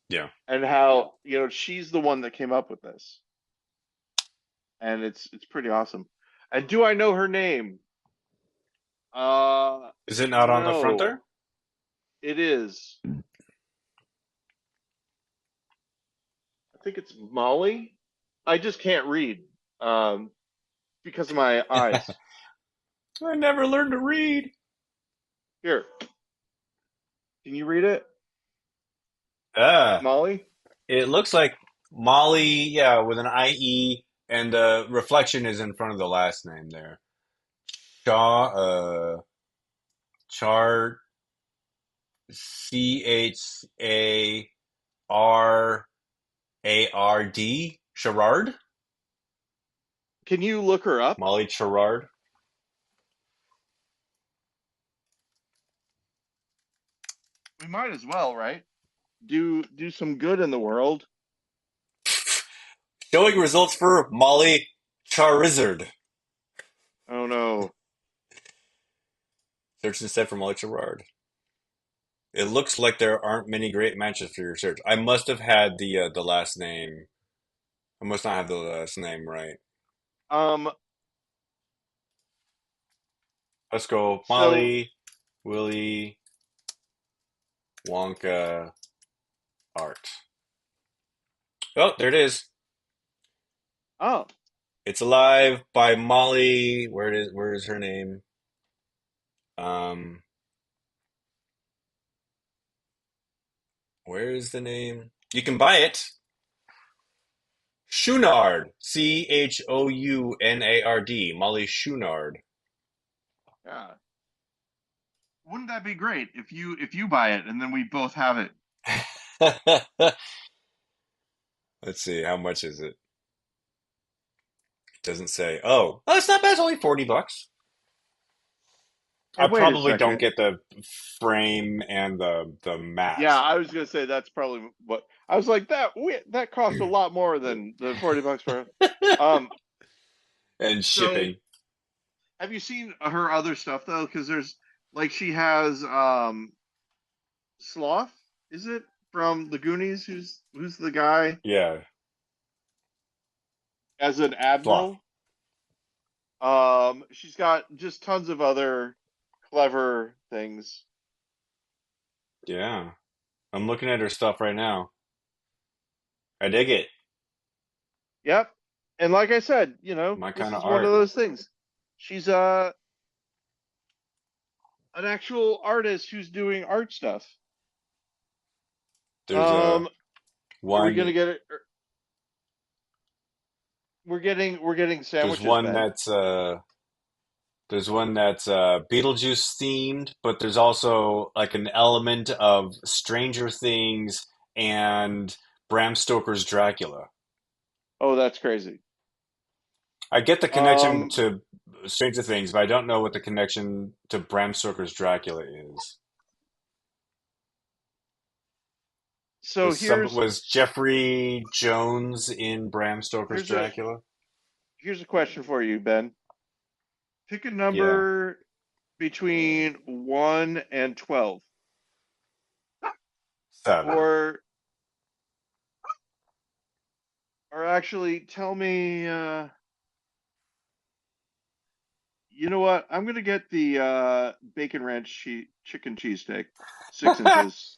Yeah. and how, she's the one that came up with this. And it's pretty awesome. And do I know her name? Is it not on the front No, there? it is. I think it's Molly. I just can't read um, because of my eyes. I never learned to read. Here, can you read it, Ah, Molly? it looks like Molly, yeah, with an IE, and the reflection is in front of the last name there. Shaw, Char, Charard, Sherrard, Can you look her up? Molly Sherrard. We might as well, right? Do some good in the world. Showing results for Molly Charizard. Oh no. Search instead for Molly Sherrard. It looks like there aren't many great matches for your search. I must have had the last name. I must not have the last name right. Um. Let's go, So. Molly, Willie, Wonka, Art. Oh, there it is. Oh. It's Alive by Molly. Where is her name? Um, where is the name? You can buy it. Schoonard. Chounard. Molly Schoonard. Yeah. Wouldn't that be great if you buy it and then we both have it? Let's see, how much is it? It doesn't say. Oh, it's not bad. It's only $40. Hey, I wait a probably don't second. get the frame and the Yeah, mat I was gonna say that's probably what I was like. That costs a lot more than $40 for. Um. and So shipping. have you seen her other stuff though? Because there's like she has Sloth. Is it from the Goonies? Who's the guy Yeah, as an sloth. admiral? She's got just tons of other clever things. Yeah, I'm looking at her stuff right now. I dig it. Yep. And like I said, My this kind of is one of art. those things. She's an actual artist who's doing art stuff. There's a Um, are we one. gonna get it? We're getting There's sandwiches, one Ben. that's Beetlejuice themed, but there's also like an element of Stranger Things and Bram Stoker's Dracula. Oh, that's crazy. I get the connection Um, to Stranger Things, but I don't know what the connection to Bram Stoker's Dracula is. so here's Was Jeffrey Jones in Bram Stoker's here's a Dracula? here's a question for you, Ben. Pick a Yeah, number between 1 and 12, 7. or actually tell me. You know what? I'm gonna get the bacon ranch chicken cheesesteak, 6 inches.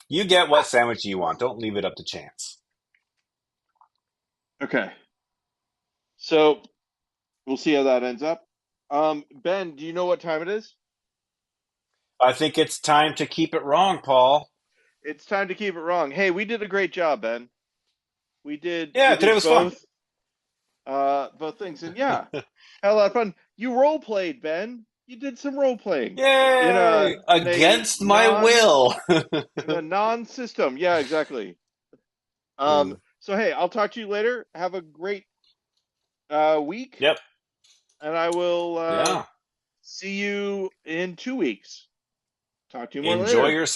You get what sandwich you want. Don't leave it up to chance. Okay, so we'll see how that ends up. Ben, do you know what time it is? I think it's time to keep it wrong, Paul. It's time to keep it wrong. Hey, we did a great job, Ben. We did Yeah, we today did was fun. both things, and yeah, had a lot of fun. You role played, Ben. You did some role playing in a Yay! in a Against my non will. in a non system. Yeah, exactly. So hey, I'll talk to you later. Have a great week, Yep. and I will Yeah. see you in 2 weeks. Talk to you more Enjoy later. your